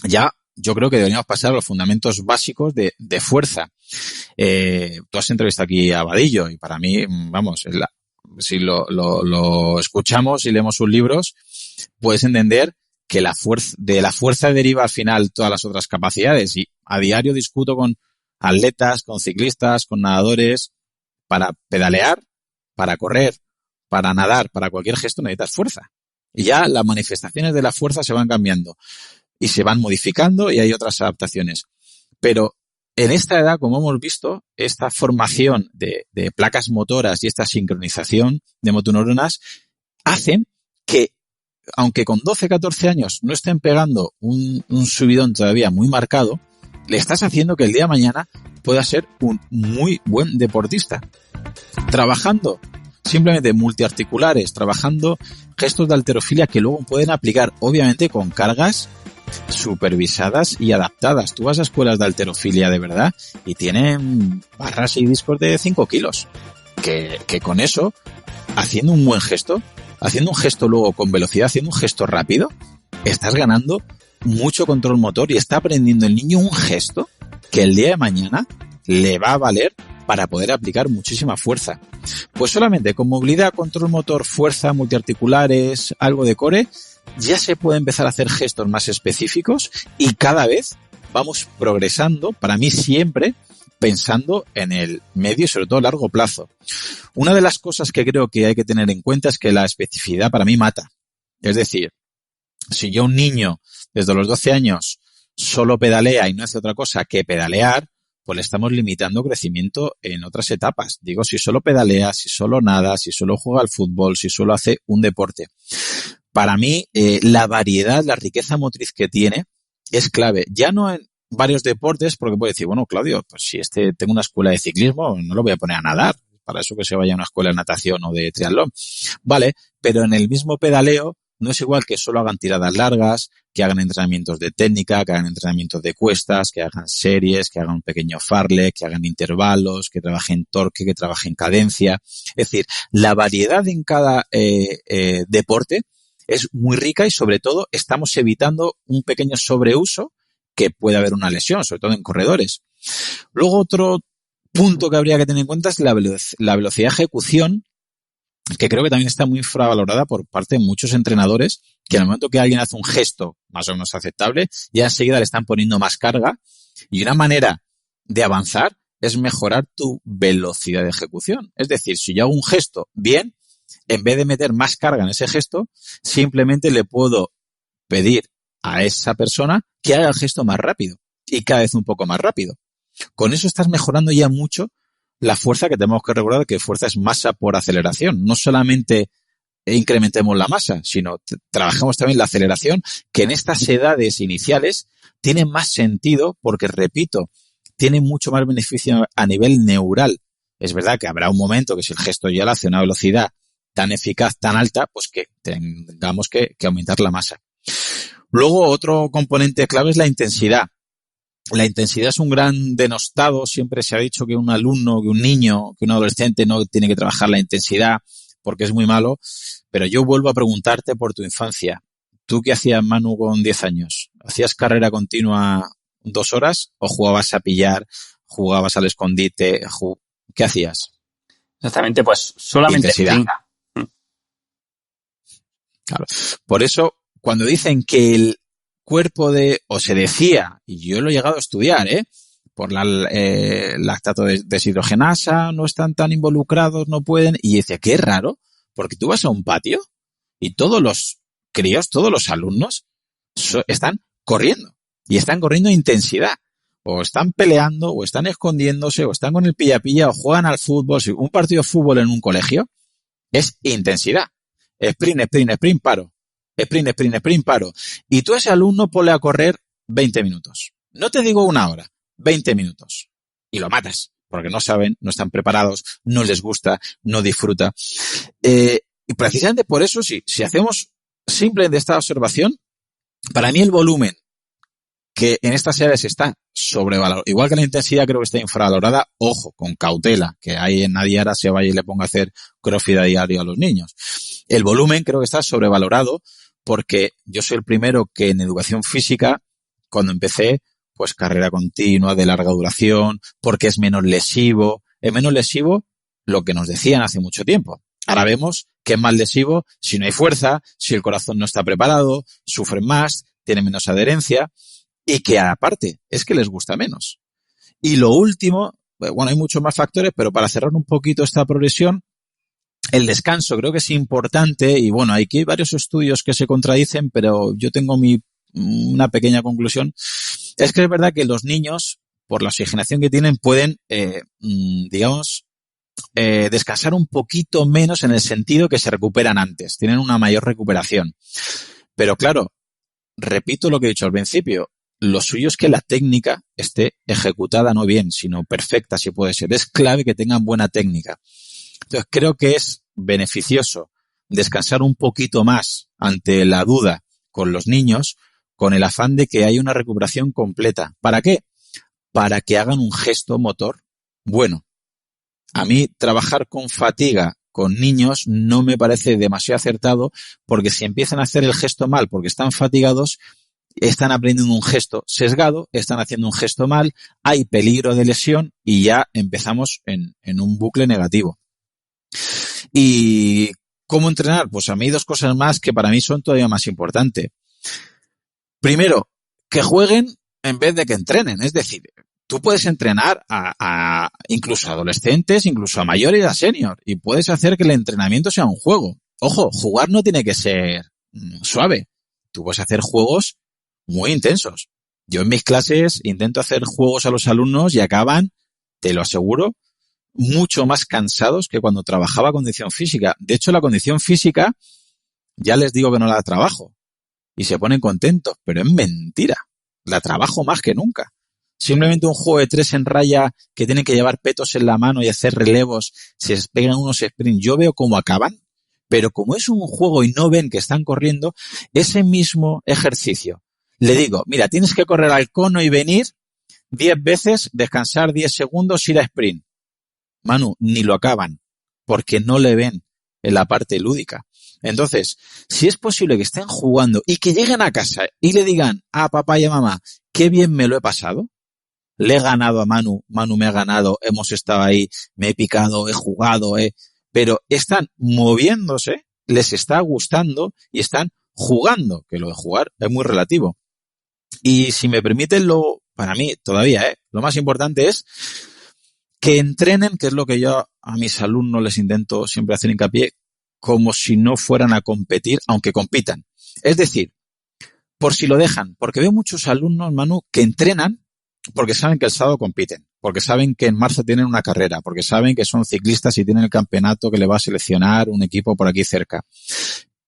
ya yo creo que deberíamos pasar a los fundamentos básicos de fuerza. Tú has entrevistado aquí a Vadillo y para mí, vamos, si lo escuchamos y leemos sus libros, puedes entender que de la fuerza deriva al final todas las otras capacidades. Y a diario discuto con atletas, con ciclistas, con nadadores. Para pedalear, para correr, para nadar, para cualquier gesto necesitas fuerza. Y ya las manifestaciones de la fuerza se van cambiando y se van modificando y hay otras adaptaciones. Pero en esta edad, como hemos visto, esta formación de placas motoras y esta sincronización de motoneuronas hacen que, aunque con 12, 14 años no estén pegando un subidón todavía muy marcado, le estás haciendo que el día de mañana pueda ser un muy buen deportista. Trabajando simplemente multiarticulares, trabajando gestos de halterofilia que luego pueden aplicar, obviamente, con cargas supervisadas y adaptadas. Tú vas a escuelas de halterofilia de verdad y tienen barras y discos de 5 kilos. Que con eso, haciendo un buen gesto, haciendo un gesto luego con velocidad, haciendo un gesto rápido, estás ganando mucho control motor y está aprendiendo el niño un gesto que el día de mañana le va a valer para poder aplicar muchísima fuerza. Pues solamente con movilidad, control motor, fuerza, multiarticulares, algo de core, ya se puede empezar a hacer gestos más específicos y cada vez vamos progresando, para mí siempre pensando en el medio y sobre todo largo plazo. Una de las cosas que creo que hay que tener en cuenta es que la especificidad para mí mata. Es decir, si yo un niño desde los 12 años solo pedalea y no hace otra cosa que pedalear, pues le estamos limitando crecimiento en otras etapas. Digo, si solo pedalea, si solo nada, si solo juega al fútbol, si solo hace un deporte. Para mí, la variedad, la riqueza motriz que tiene es clave. Ya no en varios deportes, porque puede decir, bueno, Claudio, pues si tengo una escuela de ciclismo, no lo voy a poner a nadar. Para eso que se vaya a una escuela de natación o de triatlón. Vale, pero en el mismo pedaleo no es igual que solo hagan tiradas largas, que hagan entrenamientos de técnica, que hagan entrenamientos de cuestas, que hagan series, que hagan un pequeño fartlek, que hagan intervalos, que trabajen torque, que trabajen cadencia. Es decir, la variedad en cada deporte es muy rica y sobre todo estamos evitando un pequeño sobreuso que puede haber una lesión, sobre todo en corredores. Luego otro punto que habría que tener en cuenta es la velocidad de ejecución, que creo que también está muy infravalorada por parte de muchos entrenadores, que en el momento que alguien hace un gesto más o menos aceptable, ya enseguida le están poniendo más carga. Y una manera de avanzar es mejorar tu velocidad de ejecución. Es decir, si yo hago un gesto bien, en vez de meter más carga en ese gesto, simplemente le puedo pedir a esa persona que haga el gesto más rápido y cada vez un poco más rápido. Con eso estás mejorando ya mucho la fuerza, que tenemos que recordar que fuerza es masa por aceleración. No solamente incrementemos la masa, sino trabajamos también la aceleración, que en estas edades iniciales tiene más sentido porque, repito, tiene mucho más beneficio a nivel neural. Es verdad que habrá un momento que si el gesto ya lo hace a una velocidad tan eficaz, tan alta, pues que tengamos que aumentar la masa. Luego, otro componente clave es la intensidad. La intensidad es un gran denostado. Siempre se ha dicho que un alumno, que un niño, que un adolescente no tiene que trabajar la intensidad porque es muy malo. Pero yo vuelvo a preguntarte por tu infancia. ¿Tú qué hacías, Manu, con 10 años? ¿Hacías carrera continua 2 horas o jugabas a pillar, jugabas al escondite? ¿Qué hacías? Exactamente, pues solamente intensidad. Claro. Por eso, cuando dicen que el cuerpo o se decía, y yo lo he llegado a estudiar, por la lactato deshidrogenasa, no están tan involucrados, no pueden, y decía, qué raro, porque tú vas a un patio y todos los críos, todos los alumnos están corriendo, y están corriendo a intensidad, o están peleando, o están escondiéndose, o están con el pilla-pilla, o juegan al fútbol. Si un partido de fútbol en un colegio es intensidad, sprint, sprint, sprint, paro. Sprint, sprint, sprint, paro. Y tú a ese alumno ponle a correr 20 minutos. No te digo 1 hora, 20 minutos. Y lo matas, porque no saben, no están preparados, no les gusta, no disfruta. Y precisamente por eso, si hacemos simplemente esta observación, Para mí el volumen, que en estas edades está sobrevalorado, igual que la intensidad creo que está infravalorada, ojo, con cautela, que ahí nadie ahora se vaya y le ponga a hacer crossfit a diario a los niños. El volumen creo que está sobrevalorado porque yo soy el primero que en educación física, cuando empecé, pues carrera continua, de larga duración, porque es menos lesivo. Es menos lesivo lo que nos decían hace mucho tiempo. Ahora vemos que es más lesivo si no hay fuerza, si el corazón no está preparado, sufren más, tienen menos adherencia y que aparte es que les gusta menos. Y lo último, bueno, hay muchos más factores, pero para cerrar un poquito esta progresión, el descanso creo que es importante y bueno, aquí hay varios estudios que se contradicen, pero yo tengo una pequeña conclusión. Es que es verdad que los niños, por la oxigenación que tienen, pueden, descansar un poquito menos en el sentido que se recuperan antes, tienen una mayor recuperación. Pero claro, repito lo que he dicho al principio, lo suyo es que la técnica esté ejecutada no bien, sino perfecta si puede ser. Es clave que tengan buena técnica. Entonces creo que es beneficioso descansar un poquito más ante la duda con los niños, con el afán de que haya una recuperación completa. ¿Para qué? Para que hagan un gesto motor bueno. A mí trabajar con fatiga con niños no me parece demasiado acertado porque si empiezan a hacer el gesto mal porque están fatigados, están aprendiendo un gesto sesgado, están haciendo un gesto mal, hay peligro de lesión y ya empezamos en un bucle negativo. ¿Y cómo entrenar? Pues a mí dos cosas más que para mí son todavía más importantes. Primero, que jueguen en vez de que entrenen. Es decir, tú puedes entrenar a incluso a adolescentes, incluso a mayores y a senior, y puedes hacer que el entrenamiento sea un juego. Ojo, jugar no tiene que ser suave. Tú puedes hacer juegos muy intensos. Yo en mis clases intento hacer juegos a los alumnos y acaban, te lo aseguro, mucho más cansados que cuando trabajaba condición física. De hecho, la condición física, ya les digo que no la trabajo y se ponen contentos, pero es mentira. La trabajo más que nunca. Simplemente un juego de 3 en raya que tienen que llevar petos en la mano y hacer relevos, se pegan unos sprints, yo veo cómo acaban, pero como es un juego y no ven que están corriendo, ese mismo ejercicio, le digo, mira, tienes que correr al cono y venir 10 veces, descansar 10 segundos, ir a sprint. Manu, ni lo acaban, porque no le ven en la parte lúdica. Entonces, si es posible que estén jugando y que lleguen a casa y le digan a papá y a mamá, qué bien me lo he pasado, le he ganado a Manu, Manu me ha ganado, hemos estado ahí, me he picado, he jugado, pero están moviéndose, les está gustando y están jugando, que lo de jugar es muy relativo. Y si me permiten, para mí todavía, lo más importante es que entrenen, que es lo que yo a mis alumnos les intento siempre hacer hincapié, como si no fueran a competir, aunque compitan. Es decir, por si lo dejan, porque veo muchos alumnos, Manu, que entrenan porque saben que el sábado compiten, porque saben que en marzo tienen una carrera, porque saben que son ciclistas y tienen el campeonato que le va a seleccionar un equipo por aquí cerca.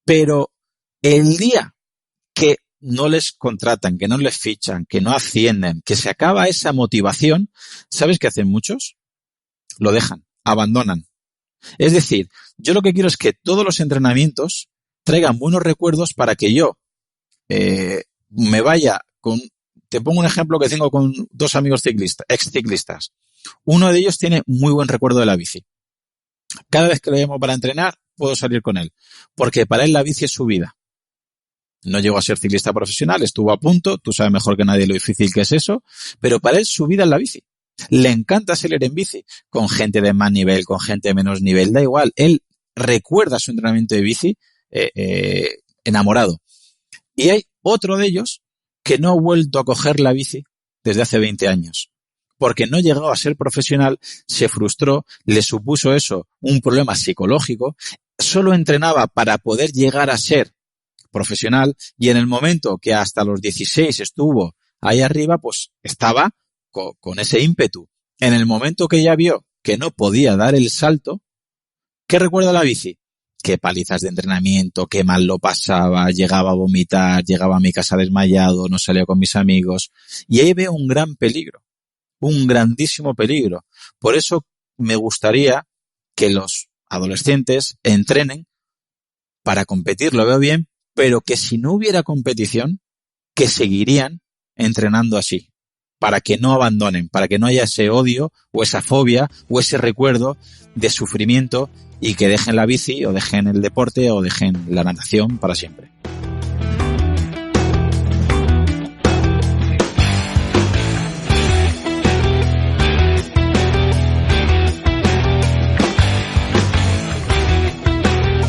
Pero el día que no les contratan, que no les fichan, que no ascienden, que se acaba esa motivación, ¿sabes qué hacen muchos? Lo dejan, abandonan. Es decir, yo lo que quiero es que todos los entrenamientos traigan buenos recuerdos para que yo me vaya con... Te pongo un ejemplo que tengo con 2 amigos ciclistas, ex ciclistas. Uno de ellos tiene muy buen recuerdo de la bici. Cada vez que lo llamo para entrenar, puedo salir con él, porque para él la bici es su vida. No llegó a ser ciclista profesional, estuvo a punto, tú sabes mejor que nadie lo difícil que es eso, pero para él su vida es la bici. Le encanta salir en bici, con gente de más nivel, con gente de menos nivel, da igual. Él recuerda su entrenamiento de bici enamorado. Y hay otro de ellos que no ha vuelto a coger la bici desde hace 20 años. Porque no llegó a ser profesional, se frustró, le supuso eso un problema psicológico, solo entrenaba para poder llegar a ser profesional y en el momento que hasta los 16 estuvo ahí arriba, pues estaba con ese ímpetu. En el momento que ya vio que no podía dar el salto, ¿qué recuerda la bici? Qué palizas de entrenamiento, qué mal lo pasaba, llegaba a vomitar, llegaba a mi casa desmayado, no salía con mis amigos. Y ahí veo un gran peligro, un grandísimo peligro. Por eso me gustaría que los adolescentes entrenen para competir, lo veo bien, pero que si no hubiera competición, que seguirían entrenando así, para que no abandonen, para que no haya ese odio o esa fobia o ese recuerdo de sufrimiento y que dejen la bici o dejen el deporte o dejen la natación para siempre.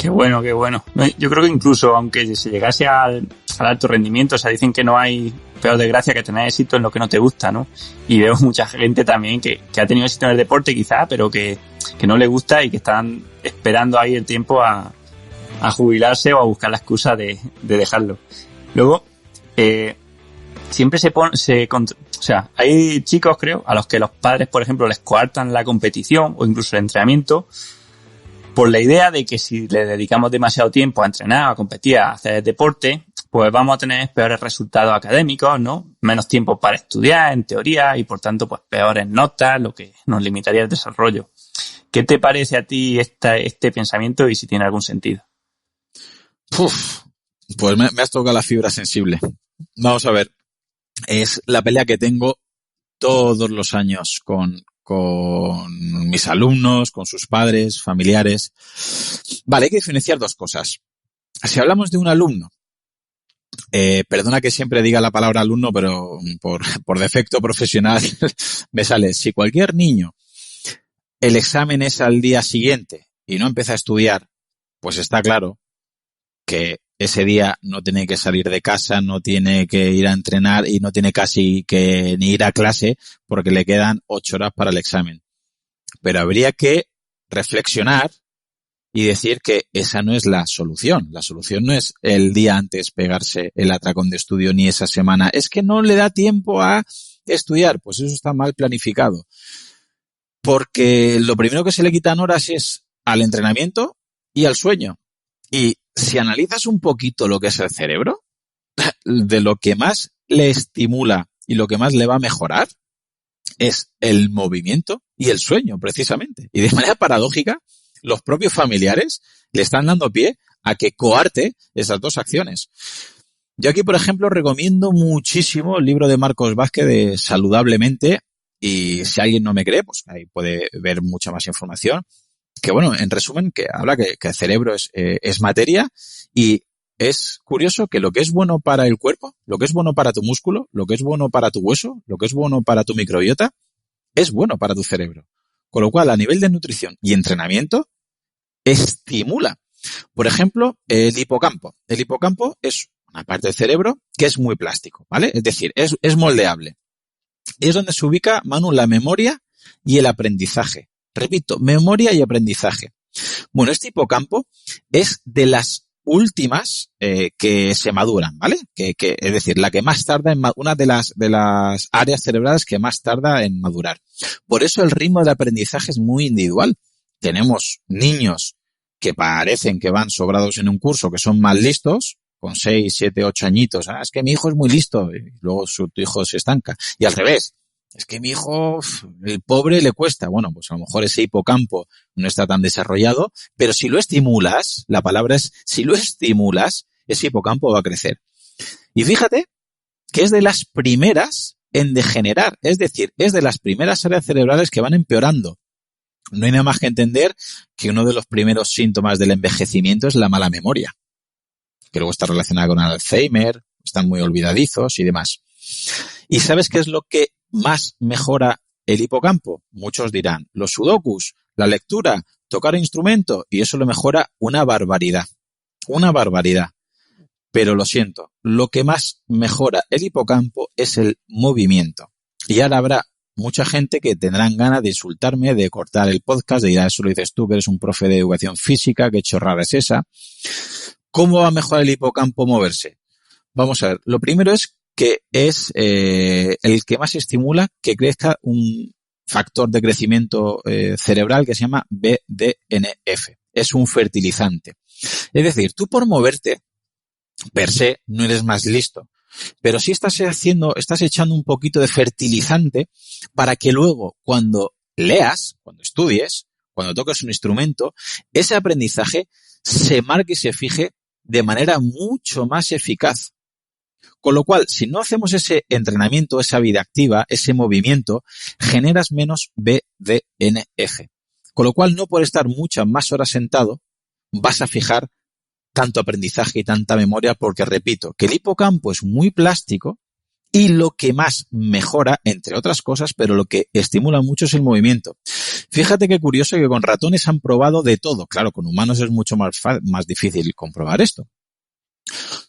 Qué bueno, qué bueno. Yo creo que incluso aunque se llegase al alto rendimiento, o sea, dicen que no hay peor desgracia que tener éxito en lo que no te gusta, ¿no? Y veo mucha gente también que ha tenido éxito en el deporte quizá, pero que no le gusta y que están esperando ahí el tiempo a jubilarse o a buscar la excusa de dejarlo. Luego, siempre o sea, hay chicos, creo, a los que los padres, por ejemplo, les coartan la competición o incluso el entrenamiento por la idea de que si le dedicamos demasiado tiempo a entrenar, a competir, a hacer deporte, pues vamos a tener peores resultados académicos, ¿no? Menos tiempo para estudiar, en teoría, y por tanto, pues peores notas, lo que nos limitaría el desarrollo. ¿Qué te parece a ti este pensamiento y si tiene algún sentido? Pues me has tocado la fibra sensible. Vamos a ver, es la pelea que tengo todos los años con mis alumnos, con sus padres, familiares. Vale, hay que diferenciar dos cosas. Si hablamos de un alumno, perdona que siempre diga la palabra alumno, pero por defecto profesional me sale. Si cualquier niño el examen es al día siguiente y no empieza a estudiar, pues está claro que ese día no tiene que salir de casa, no tiene que ir a entrenar y no tiene casi que ni ir a clase porque le quedan 8 horas para el examen. Pero habría que reflexionar y decir que esa no es la solución. La solución no es el día antes pegarse el atracón de estudio ni esa semana. Es que no le da tiempo a estudiar. Pues eso está mal planificado. Porque lo primero que se le quitan horas es al entrenamiento y al sueño. Y si analizas un poquito lo que es el cerebro, de lo que más le estimula y lo que más le va a mejorar es el movimiento y el sueño, precisamente. Y de manera paradójica, los propios familiares le están dando pie a que coarte esas dos acciones. Yo aquí, por ejemplo, recomiendo muchísimo el libro de Marcos Vázquez de Saludablemente, y si alguien no me cree, pues ahí puede ver mucha más información. Que bueno, en resumen, que habla que el cerebro es materia, y es curioso que lo que es bueno para el cuerpo, lo que es bueno para tu músculo, lo que es bueno para tu hueso, lo que es bueno para tu microbiota, es bueno para tu cerebro. Con lo cual, a nivel de nutrición y entrenamiento, estimula. Por ejemplo, el hipocampo. El hipocampo es una parte del cerebro que es muy plástico, ¿vale? Es decir, es moldeable. Es donde se ubica, Manu, la memoria y el aprendizaje. Repito, memoria y aprendizaje. Bueno, este hipocampo es de las últimas que se maduran, ¿vale? Es decir, la que más tarda en una de las áreas cerebrales que más tarda en madurar. Por eso el ritmo de aprendizaje es muy individual. Tenemos niños que parecen que van sobrados en un curso, que son más listos, con 6, 7, 8 añitos. Es que mi hijo es muy listo, y luego tu hijo se estanca. Y al revés. Es que mi hijo, el pobre, le cuesta. Bueno, pues a lo mejor ese hipocampo no está tan desarrollado, pero si lo estimulas, la palabra es, si lo estimulas, ese hipocampo va a crecer. Y fíjate que es de las primeras en degenerar, es decir, es de las primeras áreas cerebrales que van empeorando. No hay nada más que entender que uno de los primeros síntomas del envejecimiento es la mala memoria, que luego está relacionada con Alzheimer, están muy olvidadizos y demás. ¿Y sabes qué es lo que más mejora el hipocampo? Muchos dirán, los sudokus, la lectura, tocar instrumento, y eso lo mejora una barbaridad. Una barbaridad. Pero lo siento, lo que más mejora el hipocampo es el movimiento. Y ahora habrá mucha gente que tendrán ganas de insultarme, de cortar el podcast, de ir a eso lo dices tú, que eres un profe de educación física, qué chorrada es esa. ¿Cómo va a mejorar el hipocampo moverse? Vamos a ver, lo primero es que es el que más estimula que crezca un factor de crecimiento cerebral que se llama BDNF. Es un fertilizante. Es decir, tú por moverte, per se, no eres más listo. Pero sí estás echando un poquito de fertilizante para que luego, cuando leas, cuando estudies, cuando toques un instrumento, ese aprendizaje se marque y se fije de manera mucho más eficaz. Con lo cual, si no hacemos ese entrenamiento, esa vida activa, ese movimiento, generas menos BDNF. Con lo cual, no por estar muchas más horas sentado, vas a fijar tanto aprendizaje y tanta memoria, porque repito, que el hipocampo es muy plástico y lo que más mejora, entre otras cosas, pero lo que estimula mucho es el movimiento. Fíjate qué curioso que con ratones han probado de todo. Claro, con humanos es mucho más difícil comprobar esto.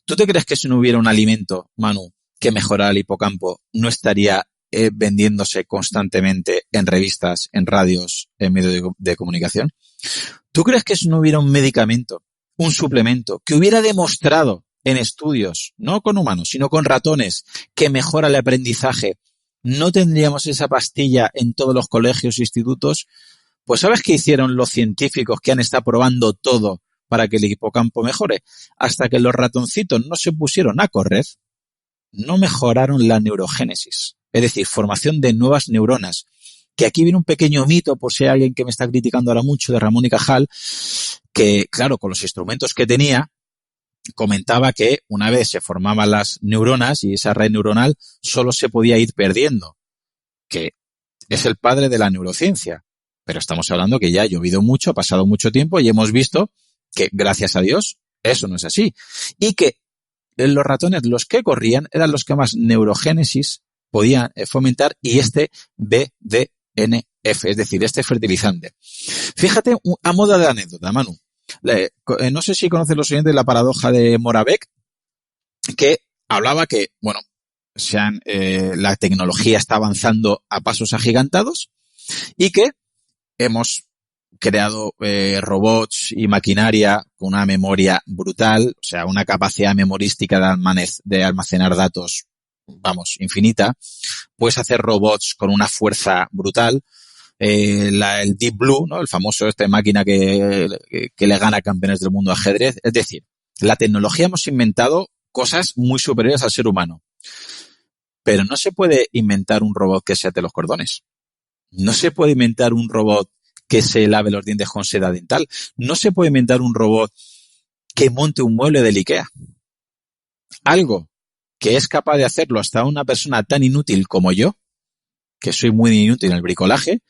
¿Tú te crees que si no hubiera un alimento, Manu, que mejorara el hipocampo, no estaría vendiéndose constantemente en revistas, en radios, en medios de comunicación? ¿Tú crees que si no hubiera un medicamento, un suplemento, que hubiera demostrado en estudios, no con humanos, sino con ratones, que mejora el aprendizaje, no tendríamos esa pastilla en todos los colegios e institutos? Pues ¿sabes qué hicieron los científicos que han estado probando todo para que el hipocampo mejore? Hasta que los ratoncitos no se pusieron a correr, no mejoraron la neurogénesis, es decir, formación de nuevas neuronas. Que aquí viene un pequeño mito, por si hay alguien que me está criticando ahora mucho, de Ramón y Cajal, que claro, con los instrumentos que tenía, comentaba que una vez se formaban las neuronas y esa red neuronal solo se podía ir perdiendo, que es el padre de la neurociencia. Pero estamos hablando que ya ha llovido mucho, ha pasado mucho tiempo y hemos visto que, gracias a Dios, eso no es así. Y que los ratones, los que corrían, eran los que más neurogénesis podían fomentar, y este BDNF, es decir, este fertilizante. Fíjate, a modo de anécdota, Manu, no sé si conocen los oyentes la paradoja de Moravec, que hablaba que, bueno, la tecnología está avanzando a pasos agigantados y que hemos creado robots y maquinaria con una memoria brutal, o sea, una capacidad memorística de almacenar datos, vamos, infinita. Puedes hacer robots con una fuerza brutal. El Deep Blue, ¿no? El famoso máquina que le gana a campeones del mundo de ajedrez. Es decir, la tecnología hemos inventado cosas muy superiores al ser humano. Pero no se puede inventar un robot que se ate los cordones. No se puede inventar un robot que se lave los dientes con seda dental. No se puede inventar un robot que monte un mueble del IKEA. Algo que es capaz de hacerlo hasta una persona tan inútil como yo, que soy muy inútil en el bricolaje,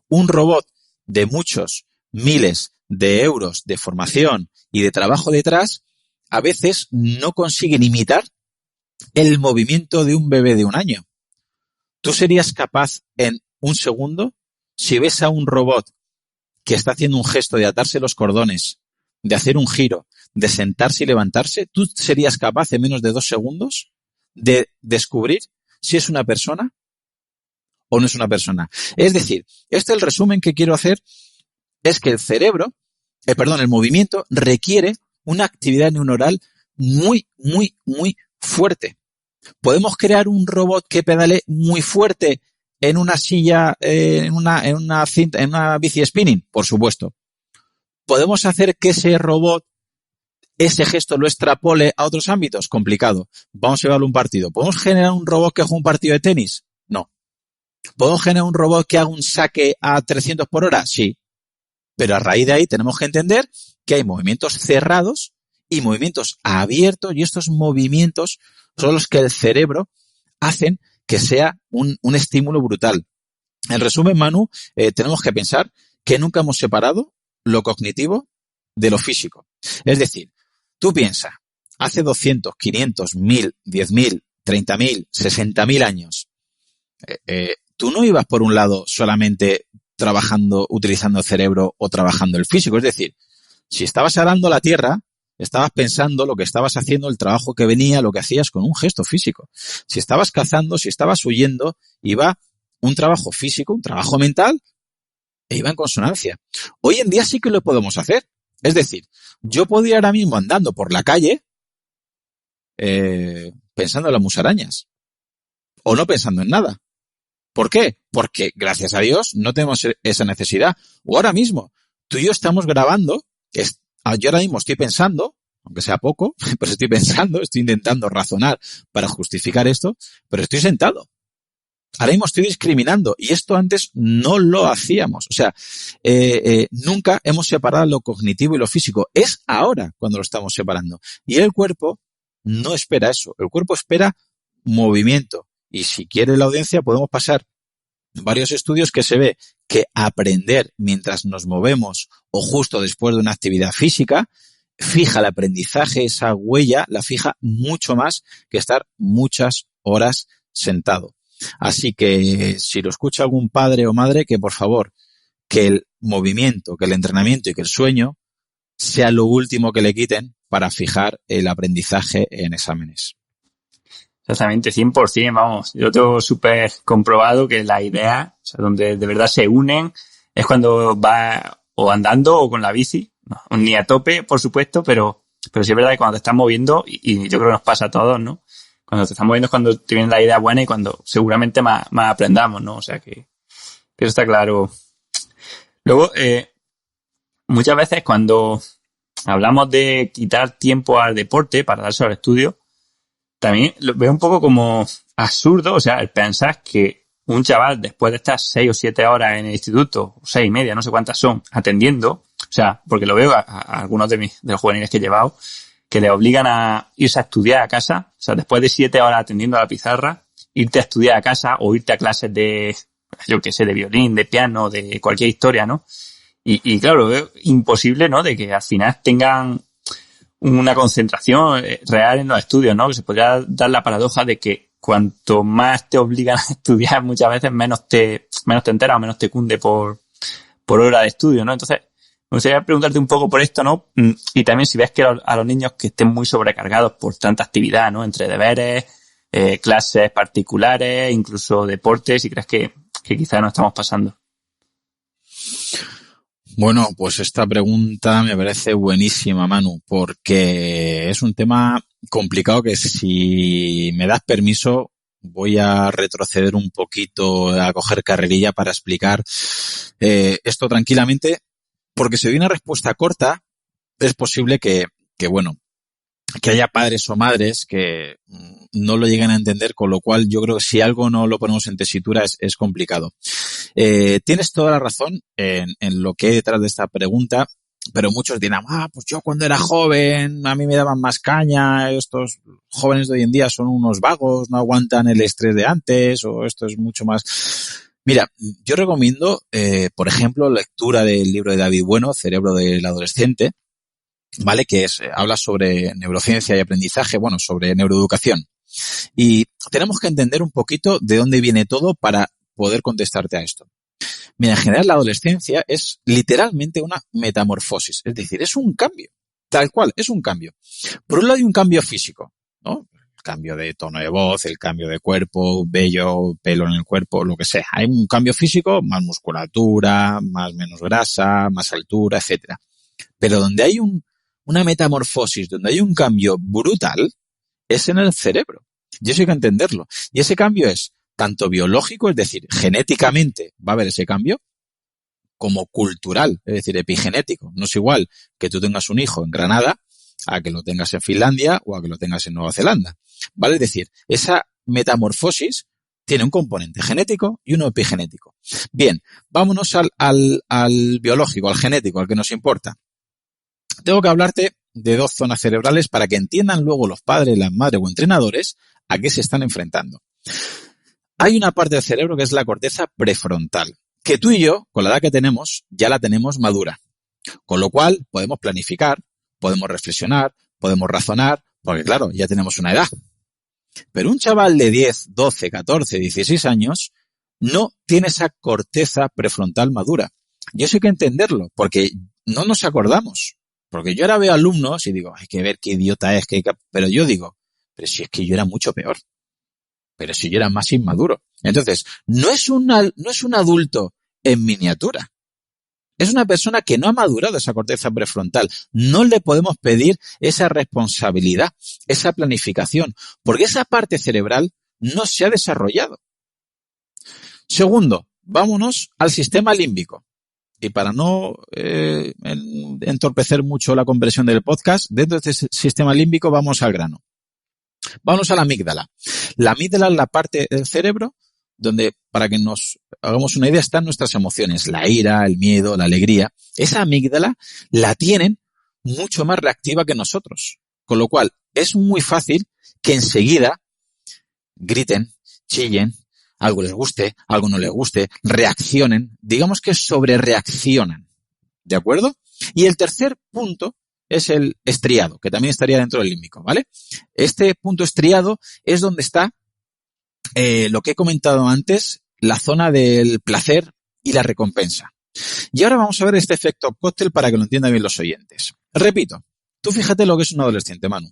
un robot de muchos miles de euros de formación y de trabajo detrás, a veces no consiguen imitar el movimiento de un bebé de 1 año. ¿Tú serías capaz en un segundo, si ves a un robot que está haciendo un gesto de atarse los cordones, de hacer un giro, de sentarse y levantarse, tú serías capaz en menos de 2 segundos de descubrir si es una persona o no es una persona? Es decir, el resumen que quiero hacer es que el cerebro, el movimiento requiere una actividad neuronal muy, muy, muy fuerte. ¿Podemos crear un robot que pedale muy fuerte en una silla, en una bici spinning? Por supuesto. ¿Podemos hacer que ese robot, ese gesto lo extrapole a otros ámbitos? Complicado. Vamos a llevarlo a un partido. ¿Podemos generar un robot que juegue un partido de tenis? No. ¿Podemos generar un robot que haga un saque a 300 por hora? Sí. Pero a raíz de ahí tenemos que entender que hay movimientos cerrados y movimientos abiertos, y estos movimientos son los que el cerebro hacen que sea un estímulo brutal. En resumen, Manu, tenemos que pensar que nunca hemos separado lo cognitivo de lo físico. Es decir, tú piensas, hace 200, 500, 1000, 10.000, 30.000, 60.000 años, tú no ibas por un lado solamente utilizando el cerebro o trabajando el físico. Es decir, si estabas arando la tierra, estabas pensando lo que estabas haciendo, el trabajo que venía, lo que hacías con un gesto físico. Si estabas cazando, si estabas huyendo, iba un trabajo físico, un trabajo mental, e iba en consonancia. Hoy en día sí que lo podemos hacer. Es decir, yo podía ahora mismo andando por la calle pensando en las musarañas o no pensando en nada. ¿Por qué? Porque, gracias a Dios, no tenemos esa necesidad. O ahora mismo, tú y yo estamos grabando, yo ahora mismo estoy pensando, aunque sea poco, pero estoy pensando, estoy intentando razonar para justificar esto, pero estoy sentado. Ahora mismo estoy discriminando, y esto antes no lo hacíamos. O sea, nunca hemos separado lo cognitivo y lo físico. Es ahora cuando lo estamos separando. Y el cuerpo no espera eso. El cuerpo espera movimiento. Y si quiere la audiencia, podemos pasar varios estudios que se ve que aprender mientras nos movemos o justo después de una actividad física fija el aprendizaje, esa huella la fija mucho más que estar muchas horas sentado. Así que si lo escucha algún padre o madre, que por favor, que el movimiento, que el entrenamiento y que el sueño sea lo último que le quiten para fijar el aprendizaje en exámenes. Exactamente, 100%, vamos. Yo tengo súper comprobado que la idea, o sea, donde de verdad se unen, es cuando va o andando o con la bici. No, ni a tope, por supuesto, pero sí es verdad que cuando te estás moviendo, y yo creo que nos pasa a todos, ¿no? Cuando te estás moviendo es cuando te viene la idea buena y cuando seguramente más aprendamos, ¿no? O sea que eso está claro. Luego, muchas veces cuando hablamos de quitar tiempo al deporte para darse al estudio, también lo veo un poco como absurdo, o sea, el pensar que un chaval después de estar 6 o 7 horas en el instituto, 6 y media, no sé cuántas son, atendiendo, o sea, porque lo veo a algunos de los juveniles que he llevado, que le obligan a irse a estudiar a casa, o sea, después de 7 horas atendiendo a la pizarra, irte a estudiar a casa o irte a clases de, yo qué sé, de violín, de piano, de cualquier historia, ¿no? Y claro, lo veo imposible, ¿no? De que al final tengan una concentración real en los estudios, ¿no? Que se podría dar la paradoja de que cuanto más te obligan a estudiar, muchas veces menos te enteras o menos te cunde por hora de estudio, ¿no? Entonces, me gustaría preguntarte un poco por esto, ¿no? Y también si ves que a los niños que estén muy sobrecargados por tanta actividad, ¿no? Entre deberes, clases particulares, incluso deportes, y crees que quizás no estamos pasando. Bueno, pues esta pregunta me parece buenísima, Manu, porque es un tema complicado que, si me das permiso, voy a retroceder un poquito, a coger carrerilla para explicar esto tranquilamente, porque si doy una respuesta corta, es posible que haya padres o madres que no lo lleguen a entender, con lo cual yo creo que si algo no lo ponemos en tesitura es complicado. Tienes toda la razón en lo que hay detrás de esta pregunta, pero muchos dirán, pues yo cuando era joven a mí me daban más caña, estos jóvenes de hoy en día son unos vagos, no aguantan el estrés de antes, o esto es mucho más... Mira, yo recomiendo, por ejemplo, lectura del libro de David Bueno, Cerebro del Adolescente, ¿vale? Que habla sobre neurociencia y aprendizaje, sobre neuroeducación. Y tenemos que entender un poquito de dónde viene todo para poder contestarte a esto. Mira, en general la adolescencia es literalmente una metamorfosis, es decir, es un cambio, tal cual, es un cambio. Por un lado hay un cambio físico, ¿no? El cambio de tono de voz, el cambio de cuerpo, vello, pelo en el cuerpo, lo que sea. Hay un cambio físico, más musculatura, menos grasa, más altura, etcétera. Pero donde hay una metamorfosis, donde hay un cambio brutal, es en el cerebro. Y eso hay que entenderlo. Y ese cambio es tanto biológico, es decir, genéticamente va a haber ese cambio, como cultural, es decir, epigenético. No es igual que tú tengas un hijo en Granada a que lo tengas en Finlandia o a que lo tengas en Nueva Zelanda, ¿vale? Es decir, esa metamorfosis tiene un componente genético y uno epigenético. Bien, vámonos al biológico, al genético, al que nos importa. Tengo que hablarte de 2 zonas cerebrales para que entiendan luego los padres, las madres o entrenadores a qué se están enfrentando. Hay una parte del cerebro que es la corteza prefrontal, que tú y yo, con la edad que tenemos, ya la tenemos madura. Con lo cual, podemos planificar, podemos reflexionar, podemos razonar, porque claro, ya tenemos una edad. Pero un chaval de 10, 12, 14, 16 años no tiene esa corteza prefrontal madura. Y eso hay que entenderlo, porque no nos acordamos. Porque yo ahora veo alumnos y digo, hay que ver qué idiota es, pero yo digo, pero si es que yo era mucho peor. Pero si yo era más inmaduro. Entonces, no es un adulto en miniatura. Es una persona que no ha madurado esa corteza prefrontal. No le podemos pedir esa responsabilidad, esa planificación, porque esa parte cerebral no se ha desarrollado. Segundo, vámonos al sistema límbico. Y para no entorpecer mucho la comprensión del podcast, dentro de este sistema límbico vamos al grano. Vamos a la amígdala. La amígdala es la parte del cerebro donde, para que nos hagamos una idea, están nuestras emociones, la ira, el miedo, la alegría. Esa amígdala la tienen mucho más reactiva que nosotros. Con lo cual, es muy fácil que enseguida griten, chillen, algo les guste, algo no les guste, reaccionen, digamos que sobrereaccionan, ¿de acuerdo? Y el tercer punto es el estriado, que también estaría dentro del límbico, ¿vale? Este punto estriado es donde está lo que he comentado antes, la zona del placer y la recompensa. Y ahora vamos a ver este efecto cóctel para que lo entiendan bien los oyentes. Repito, tú fíjate lo que es un adolescente, Manu.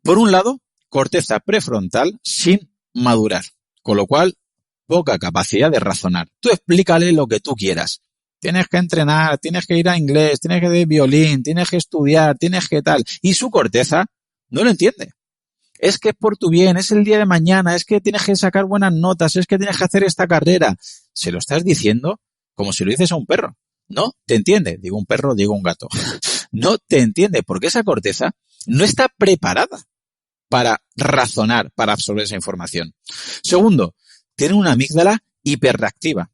Por un lado, corteza prefrontal sin madurar, con lo cual poca capacidad de razonar. Tú explícale lo que tú quieras. Tienes que entrenar, tienes que ir a inglés, tienes que ir a violín, tienes que estudiar, tienes que tal. Y su corteza no lo entiende. Es que es por tu bien, es el día de mañana, es que tienes que sacar buenas notas, es que tienes que hacer esta carrera. Se lo estás diciendo como si lo dices a un perro. No te entiende. Digo un perro, digo un gato. No te entiende porque esa corteza no está preparada para razonar, para absorber esa información. Segundo, tiene una amígdala hiperreactiva,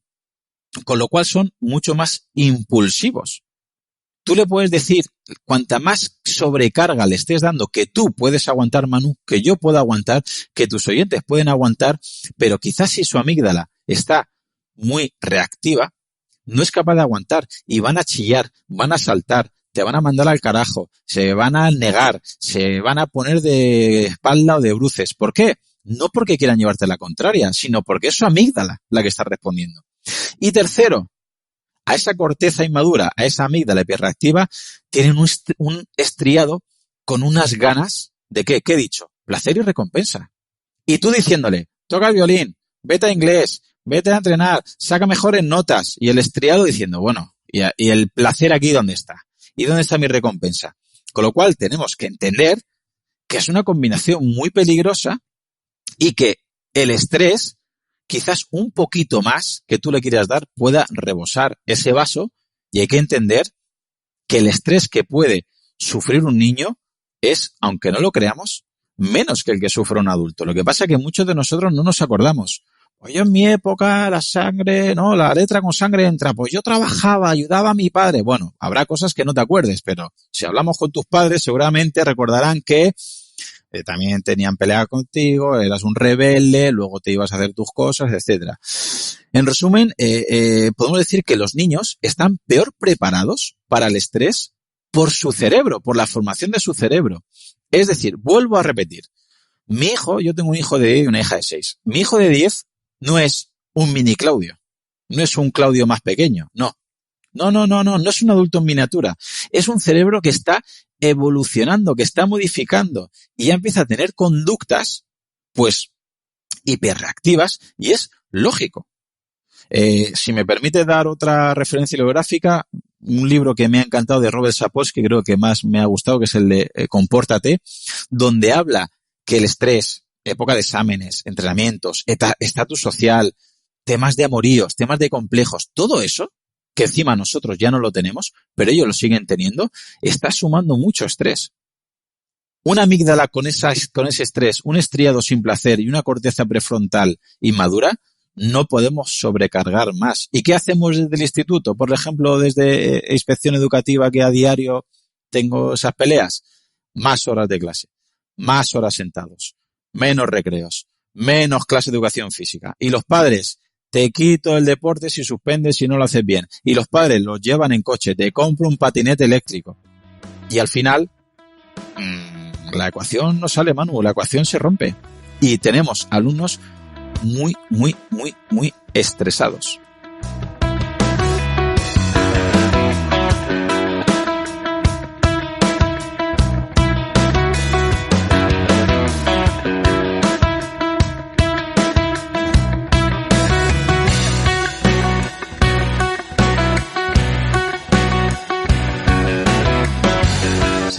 con lo cual son mucho más impulsivos. Tú le puedes decir, cuanta más sobrecarga le estés dando, que tú puedes aguantar, Manu, que yo puedo aguantar, que tus oyentes pueden aguantar, pero quizás si su amígdala está muy reactiva, no es capaz de aguantar y van a chillar, van a saltar, te van a mandar al carajo, se van a negar, se van a poner de espalda o de bruces. ¿Por qué? No porque quieran llevarte la contraria, sino porque es su amígdala la que está respondiendo. Y tercero, a esa corteza inmadura, a esa amígdala hiperreactiva, tienen un estriado con unas ganas de ¿qué? ¿Qué he dicho? Placer y recompensa. Y tú diciéndole, toca el violín, vete a inglés, vete a entrenar, saca mejores notas. Y el estriado diciendo, bueno, ¿y el placer aquí dónde está? ¿Y dónde está mi recompensa? Con lo cual tenemos que entender que es una combinación muy peligrosa y que el estrés, quizás un poquito más que tú le quieras dar, pueda rebosar ese vaso, y hay que entender que el estrés que puede sufrir un niño es, aunque no lo creamos, menos que el que sufre un adulto. Lo que pasa es que muchos de nosotros no nos acordamos. Pues yo en mi época la letra con sangre entra, pues yo trabajaba, ayudaba a mi padre. Bueno, habrá cosas que no te acuerdes, pero si hablamos con tus padres seguramente recordarán que también tenían pelea contigo, eras un rebelde, luego te ibas a hacer tus cosas, etcétera. En resumen, podemos decir que los niños están peor preparados para el estrés por su cerebro, por la formación de su cerebro. Es decir, vuelvo a repetir, mi hijo, yo tengo un hijo de 10 y una hija de 6. Mi hijo de 10 no es un mini Claudio, no es un Claudio más pequeño, no es un adulto en miniatura, es un cerebro que está evolucionando, que está modificando y ya empieza a tener conductas, pues, hiperreactivas, y es lógico. Si me permite dar otra referencia bibliográfica, un libro que me ha encantado de Robert Sapolsky, que creo que más me ha gustado, que es el de Compórtate, donde habla que el estrés, época de exámenes, entrenamientos, estatus social, temas de amoríos, temas de complejos, todo eso, que encima nosotros ya no lo tenemos, pero ellos lo siguen teniendo, está sumando mucho estrés. Una amígdala con ese estrés, un estriado sin placer y una corteza prefrontal inmadura, no podemos sobrecargar más. ¿Y qué hacemos desde el instituto? Por ejemplo, desde inspección educativa, que a diario tengo esas peleas. Más horas de clase, más horas sentados, menos recreos, menos clase de educación física. Y los padres, te quito el deporte si suspendes, si no lo haces bien. Y los padres los llevan en coche, te compro un patinete eléctrico. Y al final, la ecuación no sale, Manu, la ecuación se rompe. Y tenemos alumnos muy estresados.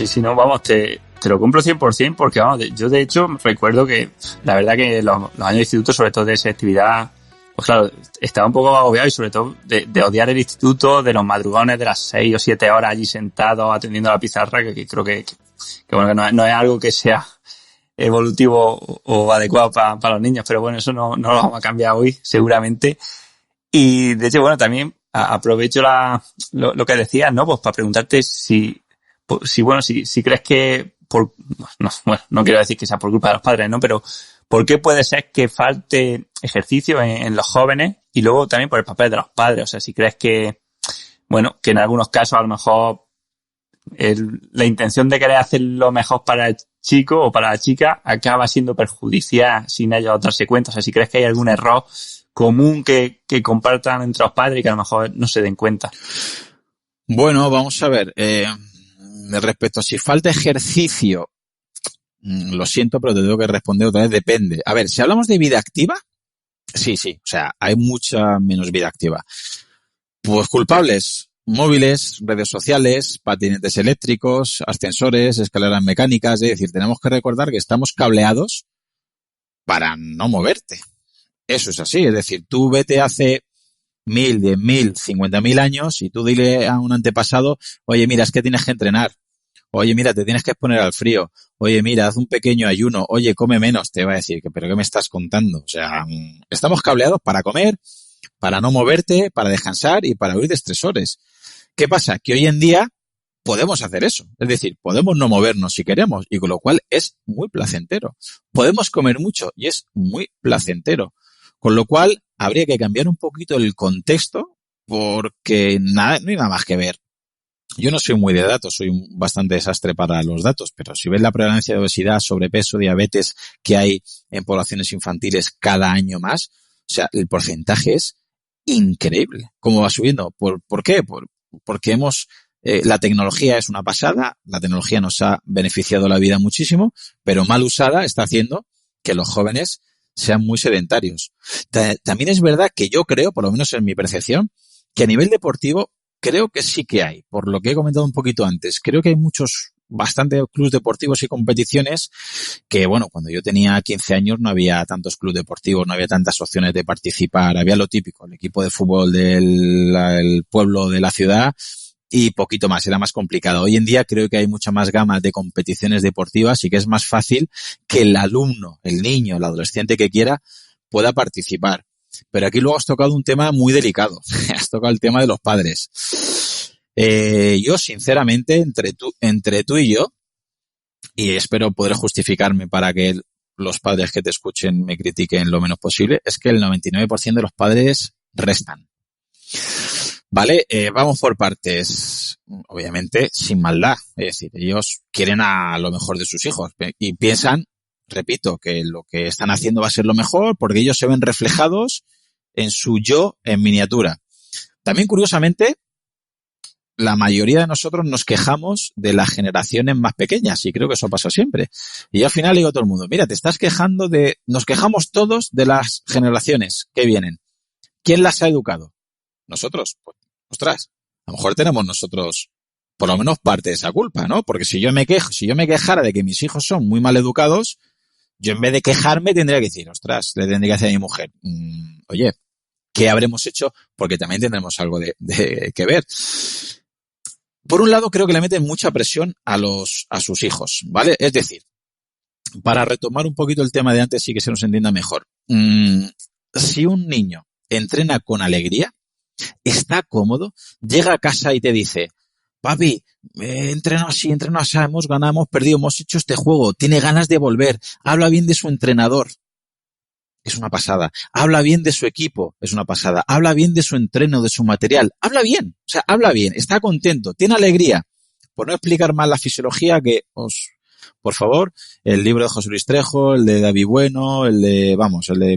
Sí, no, vamos, te lo compro 100% porque, vamos, yo de hecho recuerdo que la verdad que los años de instituto, sobre todo de selectividad, pues claro, estaba un poco agobiado y sobre todo de odiar el instituto, de los madrugones de las 6 o 7 horas allí sentado atendiendo a la pizarra, que creo que bueno, que no es algo que sea evolutivo o adecuado para los niños, pero bueno, eso no lo vamos a cambiar hoy, seguramente. Y de hecho, bueno, también aprovecho lo que decías, ¿no? Pues para preguntarte si crees que no quiero decir que sea por culpa de los padres, ¿no? Pero ¿por qué puede ser que falte ejercicio en los jóvenes? Y luego también por el papel de los padres. O sea, si crees que, bueno, que en algunos casos a lo mejor la intención de querer hacer lo mejor para el chico o para la chica acaba siendo perjudicial sin ellos darse cuenta. O sea, si crees que hay algún error común que compartan entre los padres y que a lo mejor no se den cuenta. Bueno, vamos a ver. Respecto a si falta ejercicio, lo siento, pero te tengo que responder otra vez, depende. A ver, si hablamos de vida activa, sí. O sea, hay mucha menos vida activa. Pues culpables, móviles, redes sociales, patinetes eléctricos, ascensores, escaleras mecánicas. Es decir, tenemos que recordar que estamos cableados para no moverte. Eso es así. Es decir, tú vete hace 1000, 10.000, 50.000 años y tú dile a un antepasado, oye, mira, es que tienes que entrenar. Oye, mira, te tienes que exponer al frío. Oye, mira, haz un pequeño ayuno. Oye, come menos. Te va a decir, ¿pero qué me estás contando? O sea, estamos cableados para comer, para no moverte, para descansar y para huir de estresores. ¿Qué pasa? Que hoy en día podemos hacer eso. Es decir, podemos no movernos si queremos y con lo cual es muy placentero. Podemos comer mucho y es muy placentero. Con lo cual habría que cambiar un poquito el contexto porque no hay nada más que ver. Yo no soy muy de datos, soy bastante desastre para los datos, pero si ves la prevalencia de obesidad, sobrepeso, diabetes que hay en poblaciones infantiles cada año más, o sea, el porcentaje es increíble. ¿Cómo va subiendo? ¿Por qué? Porque la tecnología es una pasada, la tecnología nos ha beneficiado la vida muchísimo, pero mal usada está haciendo que los jóvenes sean muy sedentarios. También es verdad que yo creo, por lo menos en mi percepción, que a nivel deportivo creo que sí que hay, por lo que he comentado un poquito antes. Creo que hay bastante clubes deportivos y competiciones que, bueno, cuando yo tenía 15 años no había tantos clubes deportivos, no había tantas opciones de participar. Había lo típico, el equipo de fútbol del pueblo, de la ciudad y poquito más, era más complicado. Hoy en día creo que hay mucha más gama de competiciones deportivas y que es más fácil que el alumno, el niño, el adolescente que quiera pueda participar. Pero aquí luego has tocado un tema muy delicado. Has tocado el tema de los padres. Yo, sinceramente, entre tú y yo, y espero poder justificarme para que los padres que te escuchen me critiquen lo menos posible, es que el 99% de los padres restan. ¿Vale? Vamos por partes. Obviamente, sin maldad. Es decir, ellos quieren a lo mejor de sus hijos y piensan, repito, que lo que están haciendo va a ser lo mejor porque ellos se ven reflejados en su yo en miniatura. También, curiosamente, la mayoría de nosotros nos quejamos de las generaciones más pequeñas y creo que eso pasa siempre. Y al final digo a todo el mundo, mira, te estás quejando nos quejamos todos de las generaciones que vienen. ¿Quién las ha educado? Nosotros. Pues, ostras, a lo mejor tenemos nosotros por lo menos parte de esa culpa, ¿no? Porque si yo me quejara de que mis hijos son muy mal educados, yo en vez de quejarme tendría que decir, ostras, le tendría que decir a mi mujer, oye, ¿qué habremos hecho? Porque también tendremos algo de que ver. Por un lado, creo que le meten mucha presión a sus hijos, ¿vale? Es decir, para retomar un poquito el tema de antes y que se nos entienda mejor, si un niño entrena con alegría, está cómodo, llega a casa y te dice, papi, entreno así, hemos ganado, hemos perdido, hemos hecho este juego, tiene ganas de volver, habla bien de su entrenador, es una pasada, habla bien de su equipo, es una pasada, habla bien de su entreno, de su material, habla bien, habla bien, está contento, tiene alegría. Por no explicar más la fisiología, por favor, el libro de José Luis Trejo, el de David Bueno, el de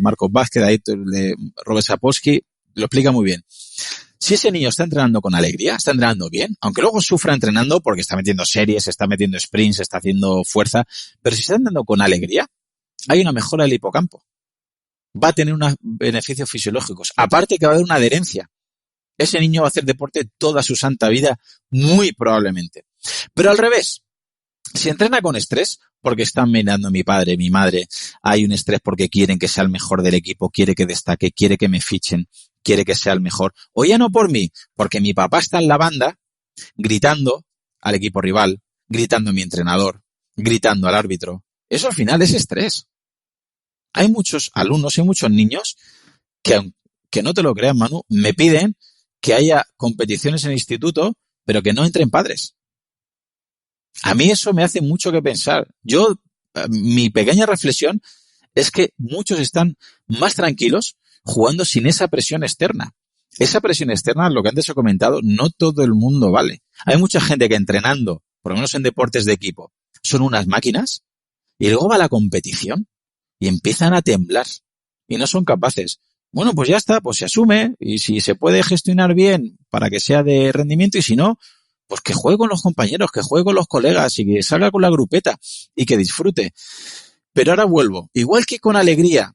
Marcos Vázquez, el de Robert Sapolsky, lo explica muy bien. Si ese niño está entrenando con alegría, está entrenando bien, aunque luego sufra entrenando porque está metiendo series, está metiendo sprints, está haciendo fuerza, pero si está entrenando con alegría, hay una mejora del hipocampo. Va a tener unos beneficios fisiológicos. Aparte que va a haber una adherencia. Ese niño va a hacer deporte toda su santa vida, muy probablemente. Pero al revés, si entrena con estrés, porque están mirando mi padre, mi madre, hay un estrés porque quieren que sea el mejor del equipo, quiere que destaque, quiere que me fichen, quiere que sea el mejor. O ya no por mí, porque mi papá está en la banda gritando al equipo rival, gritando a mi entrenador, gritando al árbitro. Eso al final es estrés. Hay muchos alumnos y muchos niños que, aunque no te lo creas, Manu, me piden que haya competiciones en el instituto, pero que no entren padres. A mí eso me hace mucho que pensar. Mi pequeña reflexión es que muchos están más tranquilos jugando sin esa presión externa. Esa presión externa, lo que antes he comentado, no todo el mundo vale. Hay mucha gente que entrenando, por lo menos en deportes de equipo, son unas máquinas y luego va a la competición y empiezan a temblar y no son capaces. Bueno, pues ya está, pues se asume y si se puede gestionar bien para que sea de rendimiento y si no, pues que juegue con los compañeros, que juegue con los colegas y que salga con la grupeta y que disfrute. Pero ahora vuelvo, igual que con alegría,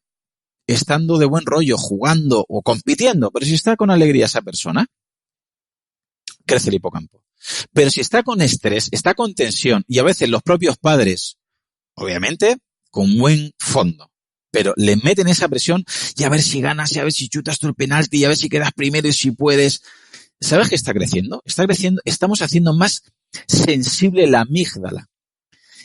estando de buen rollo, jugando o compitiendo, pero si está con alegría esa persona, crece el hipocampo. Pero si está con estrés, está con tensión y a veces los propios padres, obviamente, con buen fondo, pero le meten esa presión y a ver si ganas y a ver si chutas tú el penalti y a ver si quedas primero y si puedes. ¿Sabes qué está creciendo? Está creciendo, estamos haciendo más sensible la amígdala.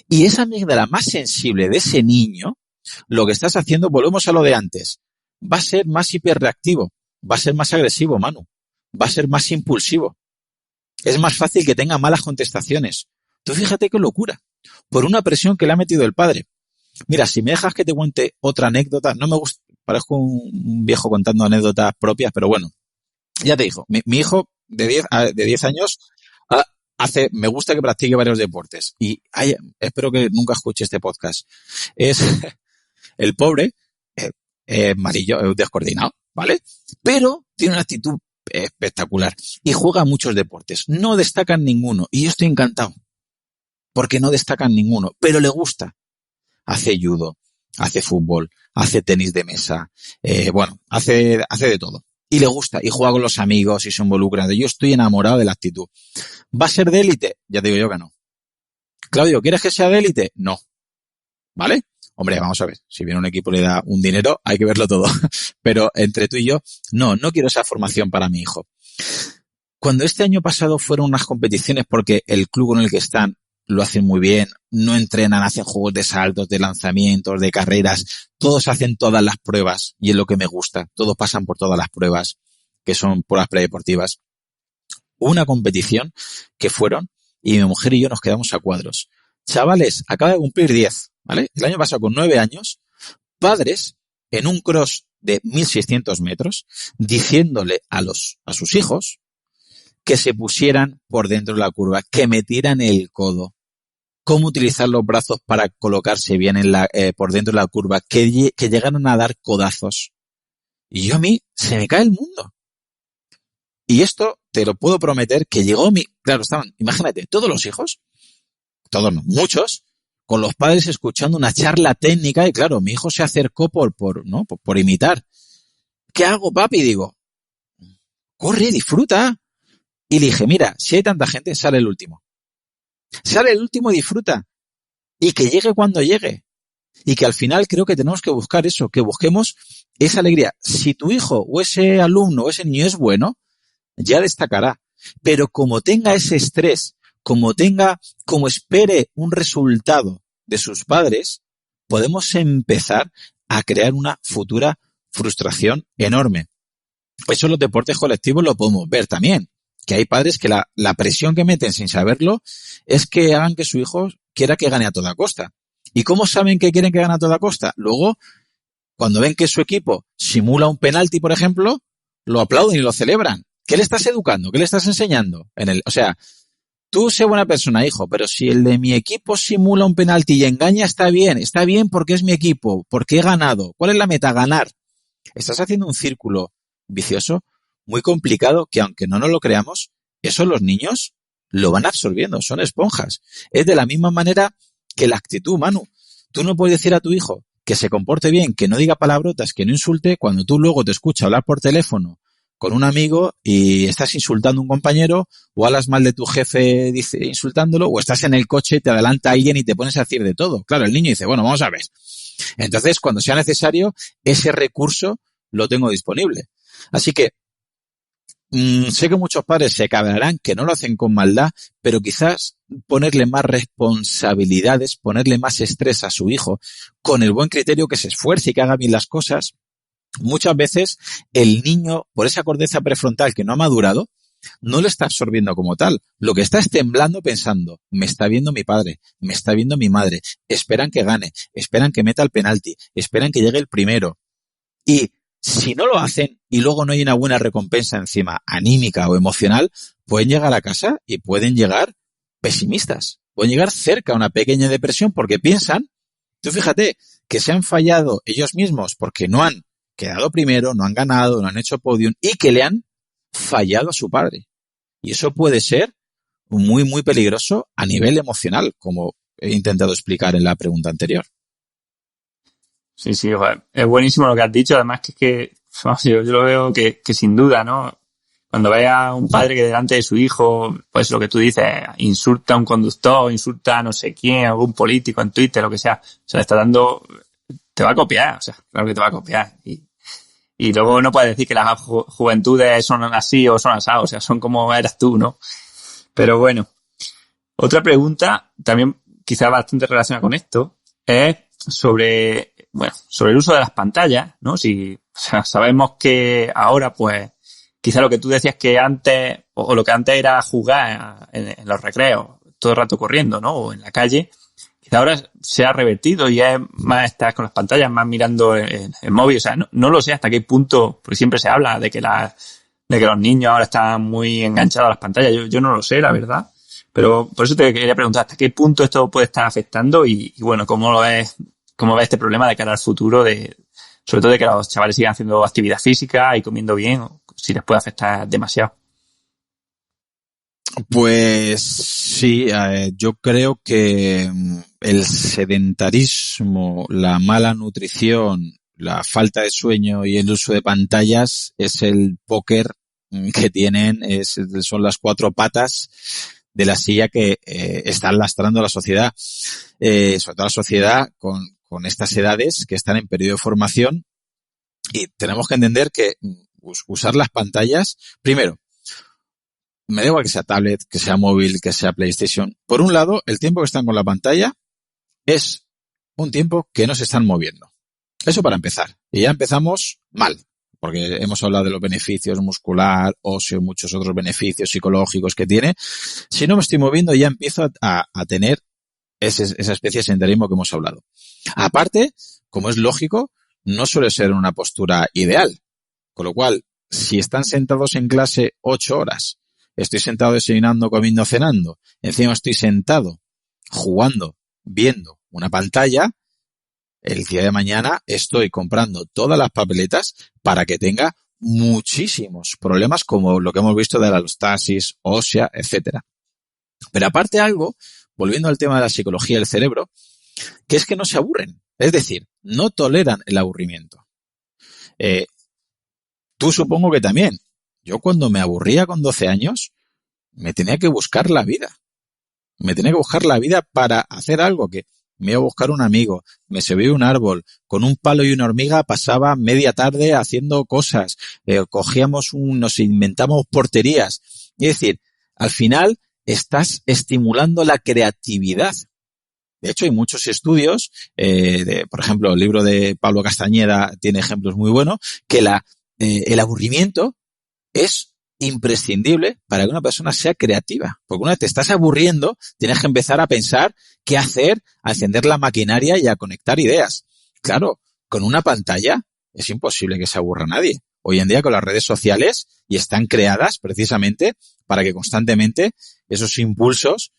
Y esa amígdala más sensible de ese niño, lo que estás haciendo, volvemos a lo de antes, va a ser más hiperreactivo, va a ser más agresivo, Manu, va a ser más impulsivo. Es más fácil que tenga malas contestaciones. Tú fíjate qué locura, por una presión que le ha metido el padre. Mira, si me dejas que te cuente otra anécdota, no me gusta, parezco un viejo contando anécdotas propias, pero bueno, ya te digo, mi hijo de 10 años me gusta que practique varios deportes y espero que nunca escuche este podcast. Es el pobre, amarillo, descoordinado, ¿vale? Pero tiene una actitud espectacular y juega muchos deportes. No destaca en ninguno y yo estoy encantado porque no destaca en ninguno, pero le gusta. Hace judo, hace fútbol, hace tenis de mesa, hace de todo. Y le gusta, y juega con los amigos y se involucra. Yo estoy enamorado de la actitud. ¿Va a ser de élite? Ya te digo yo que no. Claudio, ¿quieres que sea de élite? No. ¿Vale? Hombre, vamos a ver. Si viene un equipo y le da un dinero, hay que verlo todo. Pero entre tú y yo, no quiero esa formación para mi hijo. Cuando este año pasado fueron unas competiciones porque el club en el que están lo hacen muy bien, no entrenan, hacen juegos de saltos, de lanzamientos, de carreras, todos hacen todas las pruebas y es lo que me gusta, todos pasan por todas las pruebas, que son pruebas predeportivas. Una competición que fueron y mi mujer y yo nos quedamos a cuadros. Chavales, acaba de cumplir 10, ¿vale? El año pasado con 9 años, padres en un cross de 1.600 metros, diciéndole a sus hijos que se pusieran por dentro de la curva, que metieran el codo, cómo utilizar los brazos para colocarse bien por dentro de la curva, que llegaron a dar codazos. Y a mí se me cae el mundo. Y esto te lo puedo prometer que claro, estaban, imagínate, todos los hijos, todos no, muchos, con los padres escuchando una charla técnica y claro, mi hijo se acercó por imitar. ¿Qué hago, papi? Digo, corre, disfruta. Y le dije, mira, si hay tanta gente, sale el último. Sale el último y disfruta. Y que llegue cuando llegue. Y que al final creo que tenemos que buscar eso, que busquemos esa alegría. Si tu hijo o ese alumno o ese niño es bueno, ya destacará. Pero como tenga ese estrés, como espere un resultado de sus padres, podemos empezar a crear una futura frustración enorme. Eso en los deportes colectivos lo podemos ver también. Que hay padres que la presión que meten sin saberlo es que hagan que su hijo quiera que gane a toda costa. ¿Y cómo saben que quieren que gane a toda costa? Luego, cuando ven que su equipo simula un penalti, por ejemplo, lo aplauden y lo celebran. ¿Qué le estás educando? ¿Qué le estás enseñando? Tú sé buena persona, hijo, pero si el de mi equipo simula un penalti y engaña, está bien porque es mi equipo, porque he ganado. ¿Cuál es la meta? Ganar. Estás haciendo un círculo vicioso muy complicado que aunque no nos lo creamos, eso los niños lo van absorbiendo, son esponjas. Es de la misma manera que la actitud, Manu. Tú no puedes decir a tu hijo que se comporte bien, que no diga palabrotas, que no insulte, cuando tú luego te escuchas hablar por teléfono con un amigo y estás insultando a un compañero o hablas mal de tu jefe insultándolo o estás en el coche y te adelanta alguien y te pones a decir de todo. Claro, el niño dice, bueno, vamos a ver. Entonces, cuando sea necesario, ese recurso lo tengo disponible. Así que sé que muchos padres se cabrearán, que no lo hacen con maldad, pero quizás ponerle más responsabilidades, ponerle más estrés a su hijo, con el buen criterio, que se esfuerce y que haga bien las cosas. Muchas veces el niño, por esa corteza prefrontal que no ha madurado, no lo está absorbiendo como tal. Lo que está es temblando pensando, me está viendo mi padre, me está viendo mi madre, esperan que gane, esperan que meta el penalti, esperan que llegue el primero. Y si no lo hacen y luego no hay una buena recompensa encima, anímica o emocional, pueden llegar a casa y pueden llegar pesimistas. Pueden llegar cerca a una pequeña depresión porque piensan, tú fíjate, que se han fallado ellos mismos porque no han quedado primero, no han ganado, no han hecho podium y que le han fallado a su padre. Y eso puede ser muy, muy peligroso a nivel emocional, como he intentado explicar en la pregunta anterior. Sí, sí, joder. Es buenísimo lo que has dicho. Además que vamos, yo lo veo que sin duda, ¿no? Cuando vea a un padre que delante de su hijo, pues lo que tú dices, insulta a un conductor, insulta a no sé quién, a algún político en Twitter, lo que sea, o sea, está dando, te va a copiar, o sea, claro que te va a copiar. Y luego no puedes decir que las juventudes son así o son asados, o sea, son como eras tú, ¿no? Pero bueno. Otra pregunta, también quizá bastante relacionada con esto, es sobre el uso de las pantallas, ¿no? Si, o sea, sabemos que ahora, pues, quizá lo que tú decías que antes, o lo que antes era jugar en los recreos, todo el rato corriendo, ¿no? O en la calle, quizá ahora se ha revertido y es más estar con las pantallas, más mirando el móvil. O sea, no lo sé hasta qué punto, porque siempre se habla de que los niños ahora están muy enganchados a las pantallas. Yo no lo sé, la verdad. Pero por eso te quería preguntar hasta qué punto esto puede estar afectando y bueno, cómo ves este problema de cara al futuro, sobre todo de que los chavales sigan haciendo actividad física y comiendo bien, o si les puede afectar demasiado. Pues sí, yo creo que el sedentarismo, la mala nutrición, la falta de sueño y el uso de pantallas es el póker que tienen, son las cuatro patas de la silla que están lastrando a la sociedad, sobre todo la sociedad con estas edades que están en periodo de formación, y tenemos que entender que usar las pantallas, primero, me da igual que sea tablet, que sea móvil, que sea PlayStation. Por un lado, el tiempo que están con la pantalla es un tiempo que no se están moviendo. Eso para empezar. Y ya empezamos mal, porque hemos hablado de los beneficios muscular, óseo, muchos otros beneficios psicológicos que tiene. Si no me estoy moviendo, ya empiezo a tener esa especie de sedentarismo que hemos hablado. Aparte, como es lógico, no suele ser una postura ideal. Con lo cual, si están sentados en clase 8 horas, estoy sentado desayunando, comiendo, cenando, encima estoy sentado, jugando, viendo una pantalla, el día de mañana estoy comprando todas las papeletas para que tenga muchísimos problemas como lo que hemos visto de la alostasis ósea, etcétera. Pero aparte algo, volviendo al tema de la psicología del cerebro, que es que no se aburren, es decir, no toleran el aburrimiento. Tú supongo que también. Yo cuando me aburría con 12 años, me tenía que buscar la vida. Me tenía que buscar la vida para hacer algo que me iba a buscar un amigo, me subí a un árbol, con un palo y una hormiga pasaba media tarde haciendo cosas, nos inventamos porterías. Es decir, al final estás estimulando la creatividad. De hecho, hay muchos estudios, por ejemplo, el libro de Pablo Castañeda tiene ejemplos muy buenos, que el aburrimiento es imprescindible para que una persona sea creativa. Porque una vez te estás aburriendo, tienes que empezar a pensar qué hacer, a encender la maquinaria y a conectar ideas. Claro, con una pantalla es imposible que se aburra nadie. Hoy en día con las redes sociales, y están creadas precisamente para que constantemente esos impulsos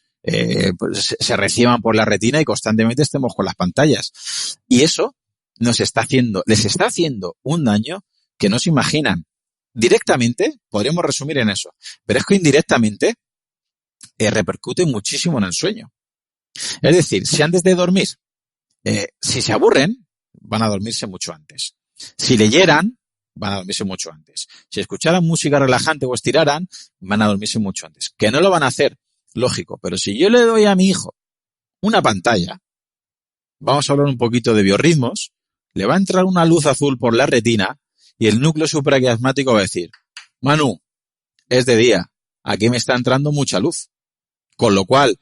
pues se reciban por la retina y constantemente estemos con las pantallas. Y eso les está haciendo un daño que no se imaginan. Directamente podríamos resumir en eso, pero es que indirectamente repercute muchísimo en el sueño. Es decir, si antes de dormir, si se aburren, van a dormirse mucho antes. Si leyeran, van a dormirse mucho antes. Si escucharan música relajante o estiraran, van a dormirse mucho antes. Que no lo van a hacer, lógico, pero si yo le doy a mi hijo una pantalla, vamos a hablar un poquito de biorritmos, le va a entrar una luz azul por la retina y el núcleo supraquiasmático va a decir, Manu, es de día, aquí me está entrando mucha luz. Con lo cual,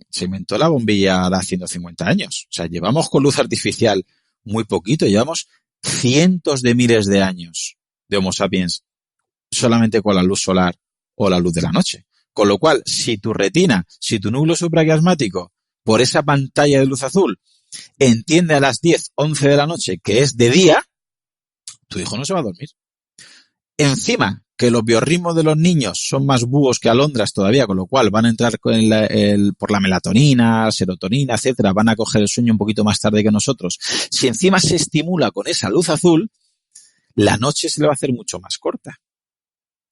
se inventó la bombilla hace 150 años. O sea, llevamos con luz artificial muy poquito, llevamos cientos de miles de años de Homo sapiens solamente con la luz solar o la luz de la noche. Con lo cual, si tu retina, si tu núcleo supraquiasmático, por esa pantalla de luz azul, entiende a las 10, 11 de la noche que es de día, tu hijo no se va a dormir. Encima, que los biorritmos de los niños son más búhos que alondras todavía, con lo cual van a entrar por la melatonina, serotonina, etcétera, van a coger el sueño un poquito más tarde que nosotros. Si encima se estimula con esa luz azul, la noche se le va a hacer mucho más corta.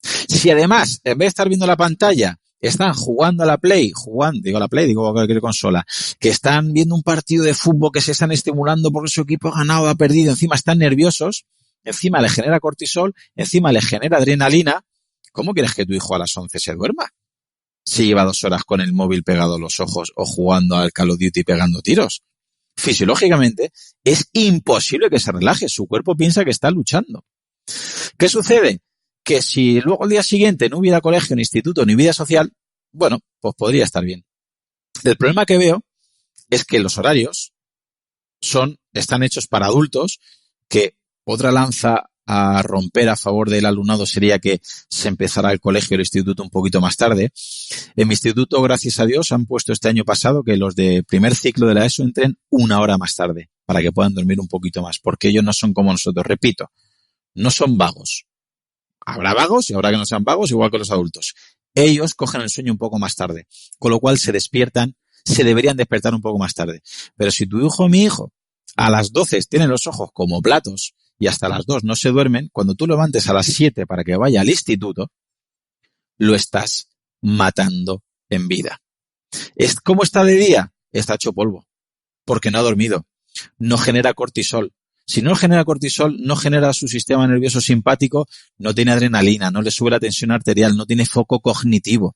Si además, en vez de estar viendo la pantalla, están jugando a la Play, digo a cualquier consola, que están viendo un partido de fútbol, que se están estimulando porque su equipo ha ganado o ha perdido, encima están nerviosos, encima le genera cortisol, encima le genera adrenalina, ¿cómo quieres que tu hijo a las 11 se duerma? Si lleva 2 horas con el móvil pegado a los ojos o jugando al Call of Duty pegando tiros. Fisiológicamente es imposible que se relaje, su cuerpo piensa que está luchando. ¿Qué sucede? Que si luego al día siguiente no hubiera colegio, ni instituto, ni vida social, bueno, pues podría estar bien. El problema que veo es que los horarios están hechos para adultos, que otra lanza a romper a favor del alumnado sería que se empezara el colegio y el instituto un poquito más tarde. En mi instituto, gracias a Dios, han puesto este año pasado que los de primer ciclo de la ESO entren 1 hora más tarde para que puedan dormir un poquito más, porque ellos no son como nosotros. Repito, no son vagos. Habrá vagos y habrá que no sean vagos, igual que los adultos. Ellos cogen el sueño un poco más tarde, con lo cual se deberían despertar un poco más tarde. Pero si tu hijo o mi hijo a las 12 tienen los ojos como platos y hasta las 2 no se duermen, cuando tú levantes a las 7 para que vaya al instituto, lo estás matando en vida. ¿Cómo está de día? Está hecho polvo, porque no ha dormido, no genera cortisol. Si no genera cortisol, no genera su sistema nervioso simpático, no tiene adrenalina, no le sube la tensión arterial, no tiene foco cognitivo.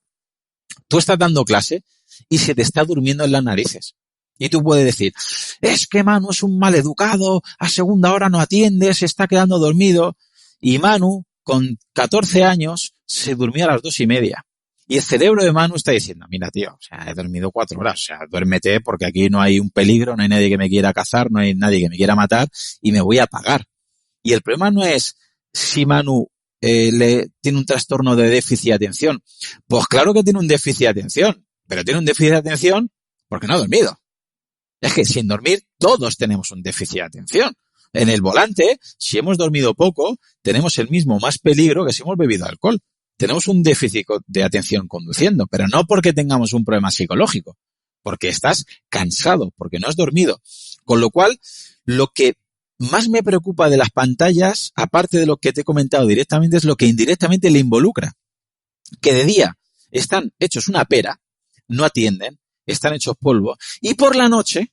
Tú estás dando clase y se te está durmiendo en las narices. Y tú puedes decir, es que Manu es un maleducado, a segunda hora no atiende, se está quedando dormido. Y Manu, con 14 años, se durmió a las 2:30. Y el cerebro de Manu está diciendo, mira tío, o sea, he dormido 4 horas, o sea, duérmete porque aquí no hay un peligro, no hay nadie que me quiera cazar, no hay nadie que me quiera matar y me voy a apagar. Y el problema no es si Manu tiene un trastorno de déficit de atención. Pues claro que tiene un déficit de atención, pero tiene un déficit de atención porque no ha dormido. Es que sin dormir todos tenemos un déficit de atención. En el volante, si hemos dormido poco, tenemos el mismo más peligro que si hemos bebido alcohol. Tenemos un déficit de atención conduciendo, pero no porque tengamos un problema psicológico, porque estás cansado, porque no has dormido. Con lo cual, lo que más me preocupa de las pantallas, aparte de lo que te he comentado directamente, es lo que indirectamente le involucra. Que de día están hechos una pera, no atienden, están hechos polvo, y por la noche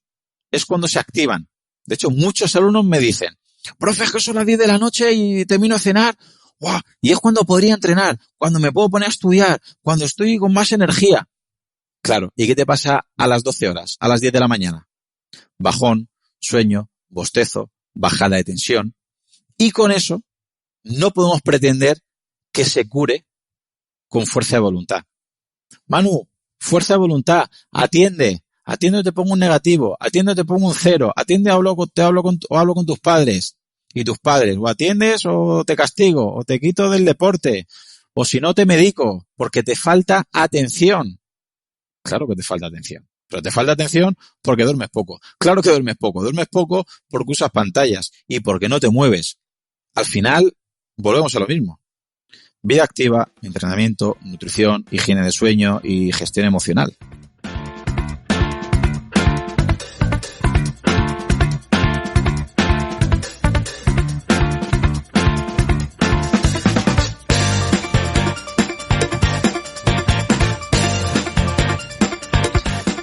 es cuando se activan. De hecho, muchos alumnos me dicen, profe, es que son las 10 de la noche y termino de cenar, ¡wow! Y es cuando podría entrenar, cuando me puedo poner a estudiar, cuando estoy con más energía. Claro, ¿y qué te pasa a las 12 horas, a las 10 de la mañana? Bajón, sueño, bostezo, bajada de tensión. Y con eso no podemos pretender que se cure con fuerza de voluntad. Manu, fuerza de voluntad, atiende, te pongo un negativo, atiende, te pongo un 0, atiende, hablo con tus padres. Y tus padres, o atiendes o te castigo, o te quito del deporte, o si no te medico, porque te falta atención. Claro que te falta atención, pero te falta atención porque duermes poco. Claro que duermes poco porque usas pantallas y porque no te mueves. Al final, volvemos a lo mismo. Vida activa, entrenamiento, nutrición, higiene de sueño y gestión emocional.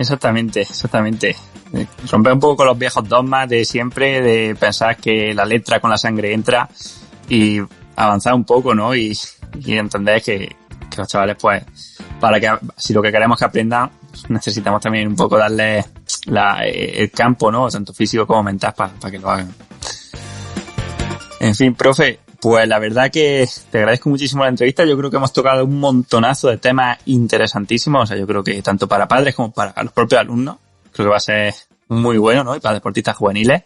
Exactamente. Romper un poco con los viejos dogmas de siempre, de pensar que la letra con la sangre entra y avanzar un poco, ¿no? Y entender que los chavales, pues, para que, si lo que queremos que aprendan, necesitamos también un poco darles el campo, ¿no? Tanto físico como mental para que lo hagan. En fin, profe, pues la verdad que te agradezco muchísimo la entrevista. Yo creo que hemos tocado un montonazo de temas interesantísimos. O sea, yo creo que tanto para padres como para los propios alumnos, creo que va a ser muy bueno, ¿no? Y para deportistas juveniles.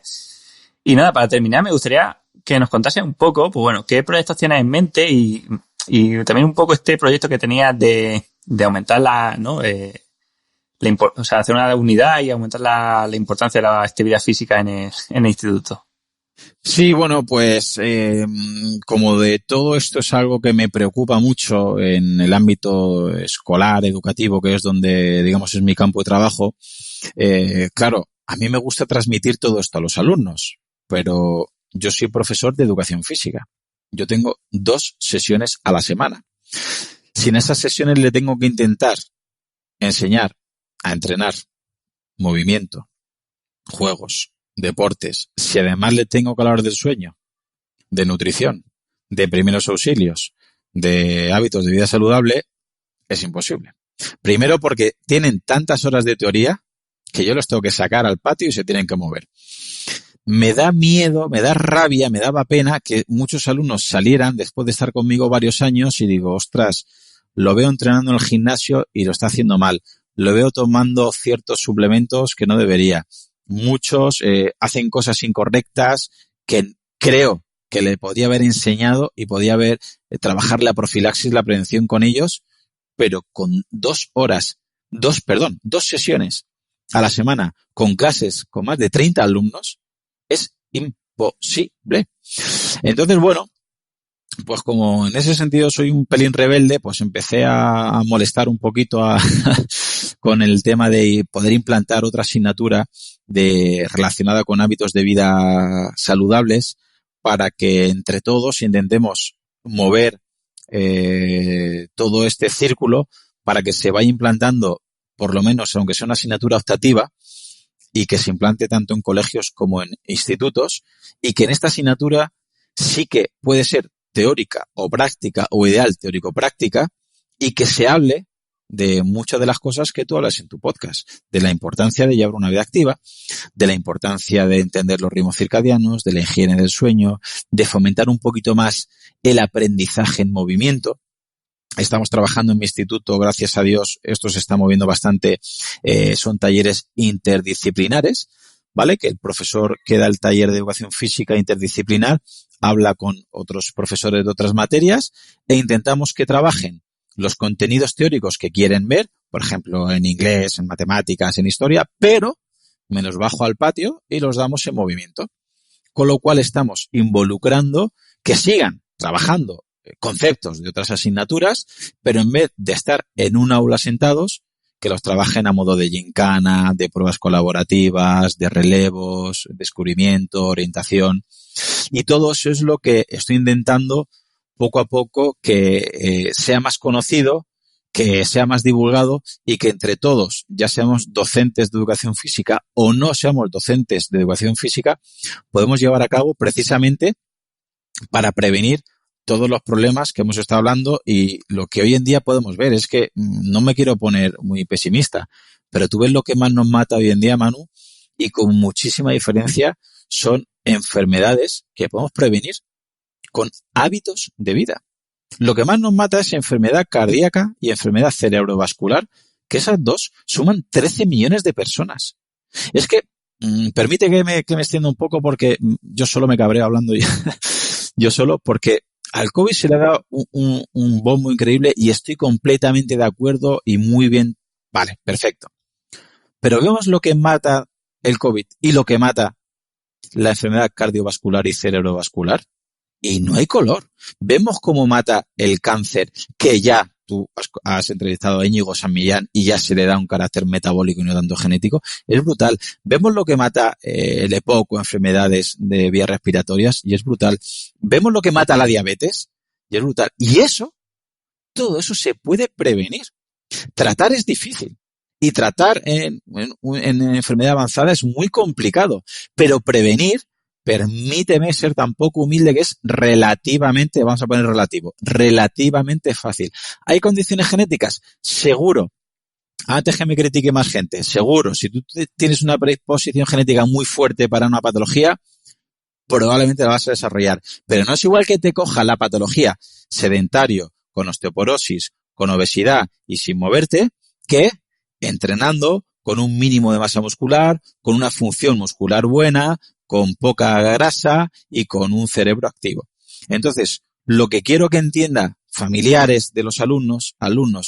Y nada, para terminar, me gustaría que nos contase un poco, pues bueno, qué proyectos tienes en mente y Y también un poco este proyecto que tenías de aumentar la, ¿no? O sea, hacer una unidad y aumentar la importancia de la actividad física en el instituto. Sí, bueno, pues como de todo esto es algo que me preocupa mucho en el ámbito escolar, educativo, que es donde, digamos, es mi campo de trabajo, claro, a mí me gusta transmitir todo esto a los alumnos, pero yo soy profesor de educación física. Yo tengo 2 sesiones a la semana. Si en esas sesiones le tengo que intentar enseñar a entrenar movimiento, juegos, deportes, si además le tengo que hablar del sueño, de nutrición, de primeros auxilios, de hábitos de vida saludable, es imposible. Primero porque tienen tantas horas de teoría que yo los tengo que sacar al patio y se tienen que mover. Me da miedo, me da rabia, me daba pena que muchos alumnos salieran después de estar conmigo varios años y digo, ostras, lo veo entrenando en el gimnasio y lo está haciendo mal. Lo veo tomando ciertos suplementos que no debería. Muchos hacen cosas incorrectas que creo que le podía haber enseñado y podía haber trabajar la profilaxis, la prevención con ellos, pero con 2 sesiones a la semana con clases con más de 30 alumnos es imposible. Entonces, bueno, pues como en ese sentido soy un pelín rebelde, pues empecé a molestar un poquito con el tema de poder implantar otra asignatura relacionada con hábitos de vida saludables para que entre todos intentemos mover todo este círculo para que se vaya implantando, por lo menos aunque sea una asignatura optativa, y que se implante tanto en colegios como en institutos, y que en esta asignatura sí que puede ser teórica o práctica, o ideal teórico-práctica, y que se hable de muchas de las cosas que tú hablas en tu podcast, de la importancia de llevar una vida activa, de la importancia de entender los ritmos circadianos, de la higiene del sueño, de fomentar un poquito más el aprendizaje en movimiento. Estamos trabajando en mi instituto, gracias a Dios, esto se está moviendo bastante, son talleres interdisciplinares, ¿vale? Que el profesor que da el taller de educación física interdisciplinar habla con otros profesores de otras materias e intentamos que trabajen los contenidos teóricos que quieren ver, por ejemplo, en inglés, en matemáticas, en historia, pero me los bajo al patio y los damos en movimiento. Con lo cual estamos involucrando que sigan trabajando conceptos de otras asignaturas, pero en vez de estar en un aula sentados, que los trabajen a modo de gincana, de pruebas colaborativas, de relevos, descubrimiento, orientación. Y todo eso es lo que estoy intentando poco a poco que sea más conocido, que sea más divulgado y que entre todos, ya seamos docentes de educación física o no seamos docentes de educación física, podemos llevar a cabo precisamente para prevenir todos los problemas que hemos estado hablando. Y lo que hoy en día podemos ver es que no me quiero poner muy pesimista, pero tú ves lo que más nos mata hoy en día, Manu, y con muchísima diferencia son enfermedades que podemos prevenir con hábitos de vida. Lo que más nos mata es enfermedad cardíaca y enfermedad cerebrovascular, que esas dos suman 13 millones de personas. Es que, permite que me extienda un poco porque yo solo me cabreo hablando yo solo, porque al COVID se le ha dado un bombo increíble y estoy completamente de acuerdo y muy bien. Vale, perfecto. Pero vemos lo que mata el COVID y lo que mata la enfermedad cardiovascular y cerebrovascular y no hay color. Vemos cómo mata el cáncer, que ya tú has entrevistado a Íñigo San Millán y ya se le da un carácter metabólico y no tanto genético. Es brutal. Vemos lo que mata el EPOC o enfermedades de vías respiratorias y es brutal. Vemos lo que mata la diabetes y es brutal. Y todo eso se puede prevenir. Tratar es difícil. Y tratar en enfermedad avanzada es muy complicado. Pero prevenir, permíteme ser tan poco humilde, que es relativamente, vamos a poner relativo, relativamente fácil. ¿Hay condiciones genéticas? Seguro. Antes que me critique más gente, seguro. Si tú tienes una predisposición genética muy fuerte para una patología, probablemente la vas a desarrollar. Pero no es igual que te coja la patología sedentario, con osteoporosis, con obesidad y sin moverte, que entrenando con un mínimo de masa muscular, con una función muscular buena, con poca grasa y con un cerebro activo. Entonces, lo que quiero que entienda familiares de los alumnos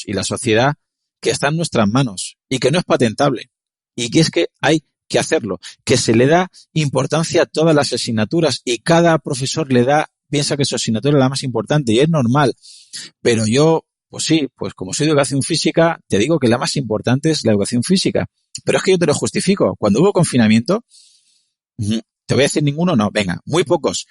y la sociedad que está en nuestras manos y que no es patentable y que es que hay que hacerlo, que se le da importancia a todas las asignaturas y cada profesor piensa que su asignatura es la más importante y es normal, pero yo, pues sí, pues como soy de educación física, te digo que la más importante es la educación física, pero es que yo te lo justifico. Cuando hubo confinamiento, te voy a decir ninguno, no, venga, muy pocos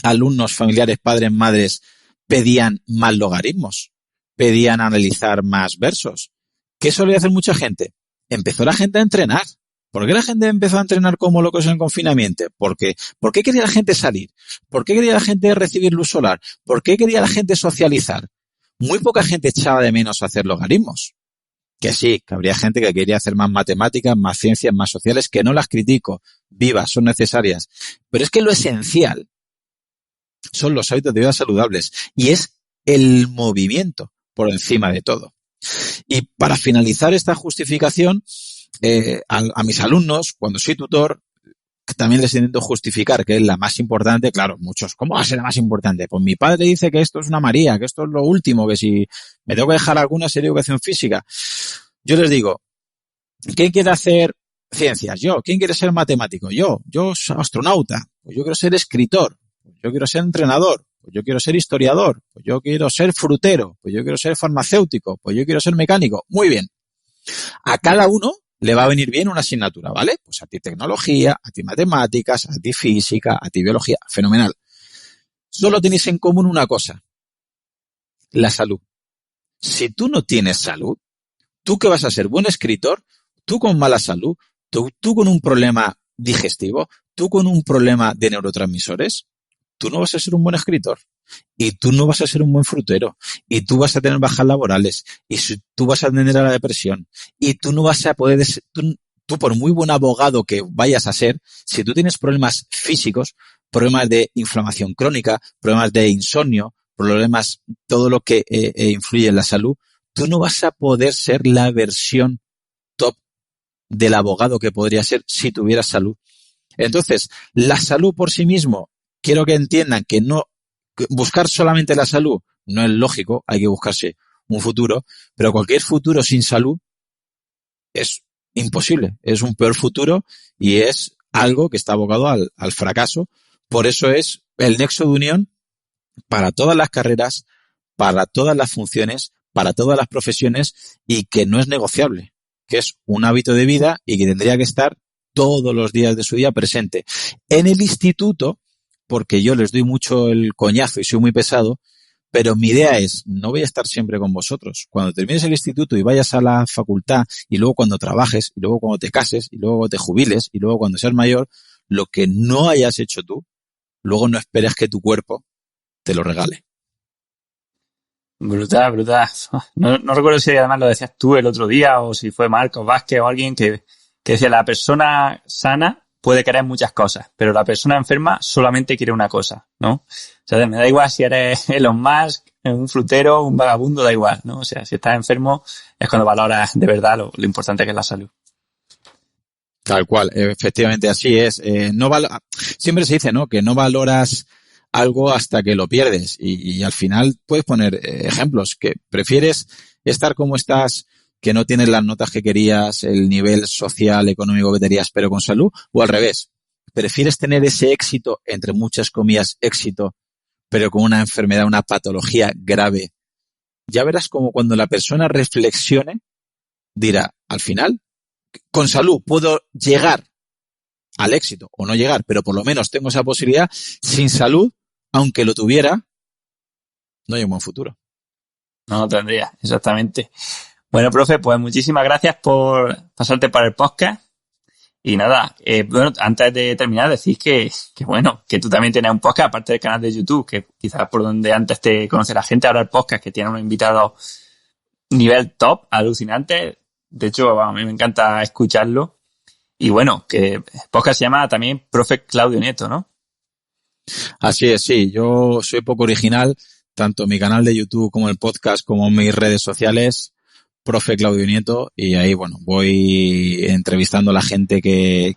alumnos, familiares, padres, madres pedían más logaritmos, pedían analizar más versos. ¿Qué solía hacer mucha gente? Empezó la gente a entrenar. ¿Por qué la gente empezó a entrenar como locos en el confinamiento? ¿Por qué quería la gente salir? ¿Por qué quería la gente recibir luz solar? ¿Por qué quería la gente socializar? Muy poca gente echaba de menos hacer logaritmos. Que sí, que habría gente que quería hacer más matemáticas, más ciencias, más sociales, que no las critico, vivas, son necesarias. Pero es que lo esencial son los hábitos de vida saludables y es el movimiento por encima de todo. Y para finalizar esta justificación, a mis alumnos, cuando soy tutor, también les intento justificar que es la más importante. Claro, muchos, ¿cómo va a ser la más importante? Pues mi padre dice que esto es una María, que esto es lo último, que si me tengo que dejar alguna serie de educación física. Yo les digo, ¿quién quiere hacer ciencias? Yo. ¿Quién quiere ser matemático? Yo soy astronauta. Pues yo quiero ser escritor. Pues yo quiero ser entrenador. Pues yo quiero ser historiador. Pues yo quiero ser frutero. Pues yo quiero ser farmacéutico. Pues yo quiero ser mecánico. Muy bien. A cada uno le va a venir bien una asignatura, ¿vale? Pues a ti tecnología, a ti matemáticas, a ti física, a ti biología. Fenomenal. Solo tenéis en común una cosa. La salud. Si tú no tienes salud, ¿tú qué vas a ser? ¿Buen escritor? ¿Tú con mala salud? ¿Tú con un problema digestivo? ¿Tú con un problema de neurotransmisores? Tú no vas a ser un buen escritor. Y tú no vas a ser un buen frutero. Y tú vas a tener bajas laborales. Y tú vas a tener a la depresión. Y tú no vas a poder... Tú por muy buen abogado que vayas a ser, si tú tienes problemas físicos, problemas de inflamación crónica, problemas de insomnio, problemas, todo lo que influye en la salud, tú no vas a poder ser la versión top del abogado que podría ser si tuvieras salud. Entonces, la salud por sí mismo, quiero que entiendan que buscar solamente la salud no es lógico, hay que buscarse un futuro, pero cualquier futuro sin salud es imposible, es un peor futuro y es algo que está abocado al fracaso. Por eso es el nexo de unión para todas las carreras, para todas las funciones, para todas las profesiones y que no es negociable, que es un hábito de vida y que tendría que estar todos los días de su día presente. En el instituto, porque yo les doy mucho el coñazo y soy muy pesado, pero mi idea es, no voy a estar siempre con vosotros. Cuando termines el instituto y vayas a la facultad y luego cuando trabajes y luego cuando te cases y luego cuando te jubiles y luego cuando seas mayor, lo que no hayas hecho tú, luego no esperes que tu cuerpo te lo regale. Brutal, brutal. No recuerdo si además lo decías tú el otro día o si fue Marcos Vázquez o alguien que decía, la persona sana puede querer muchas cosas, pero la persona enferma solamente quiere una cosa, ¿no? O sea, me da igual si eres Elon Musk, un frutero, un vagabundo, da igual, ¿no? O sea, si estás enfermo es cuando valoras de verdad lo importante que es la salud. Tal cual, efectivamente así es. Siempre se dice, ¿no?, que no valoras algo hasta que lo pierdes y al final puedes poner ejemplos, que prefieres estar como estás, que no tienes las notas que querías, el nivel social, económico que querías, pero con salud, o al revés, prefieres tener ese éxito, entre muchas comillas, éxito, pero con una enfermedad, una patología grave. Ya verás como cuando la persona reflexione, dirá, al final, con salud puedo llegar al éxito o no llegar, pero por lo menos tengo esa posibilidad. Sin salud, aunque lo tuviera, no hay un buen futuro. No lo tendría, exactamente. Bueno, profe, pues muchísimas gracias por pasarte para el podcast. Y nada, bueno, antes de terminar, decís que tú también tienes un podcast, aparte del canal de YouTube, que quizás por donde antes te conoce la gente, ahora el podcast que tiene unos invitados nivel top, alucinante. De hecho, a mí me encanta escucharlo. Y bueno, que el podcast se llama también Profe Claudio Nieto, ¿no? Así es, sí. Yo soy poco original, tanto mi canal de YouTube como el podcast, como mis redes sociales, Profe Claudio Nieto, y ahí, bueno, voy entrevistando a la gente que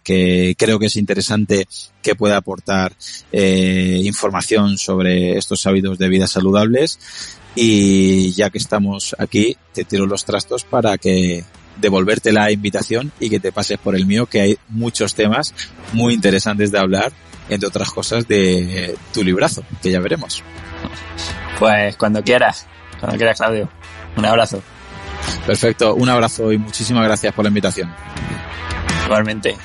creo que es interesante, que pueda aportar información sobre estos hábitos de vida saludables. Y ya que estamos aquí, te tiro los trastos para que devolverte la invitación y que te pases por el mío, que hay muchos temas muy interesantes de hablar, entre otras cosas de tu librazo, que ya veremos. Pues cuando quieras, Claudio. Un abrazo. Perfecto, un abrazo y muchísimas gracias por la invitación. Igualmente.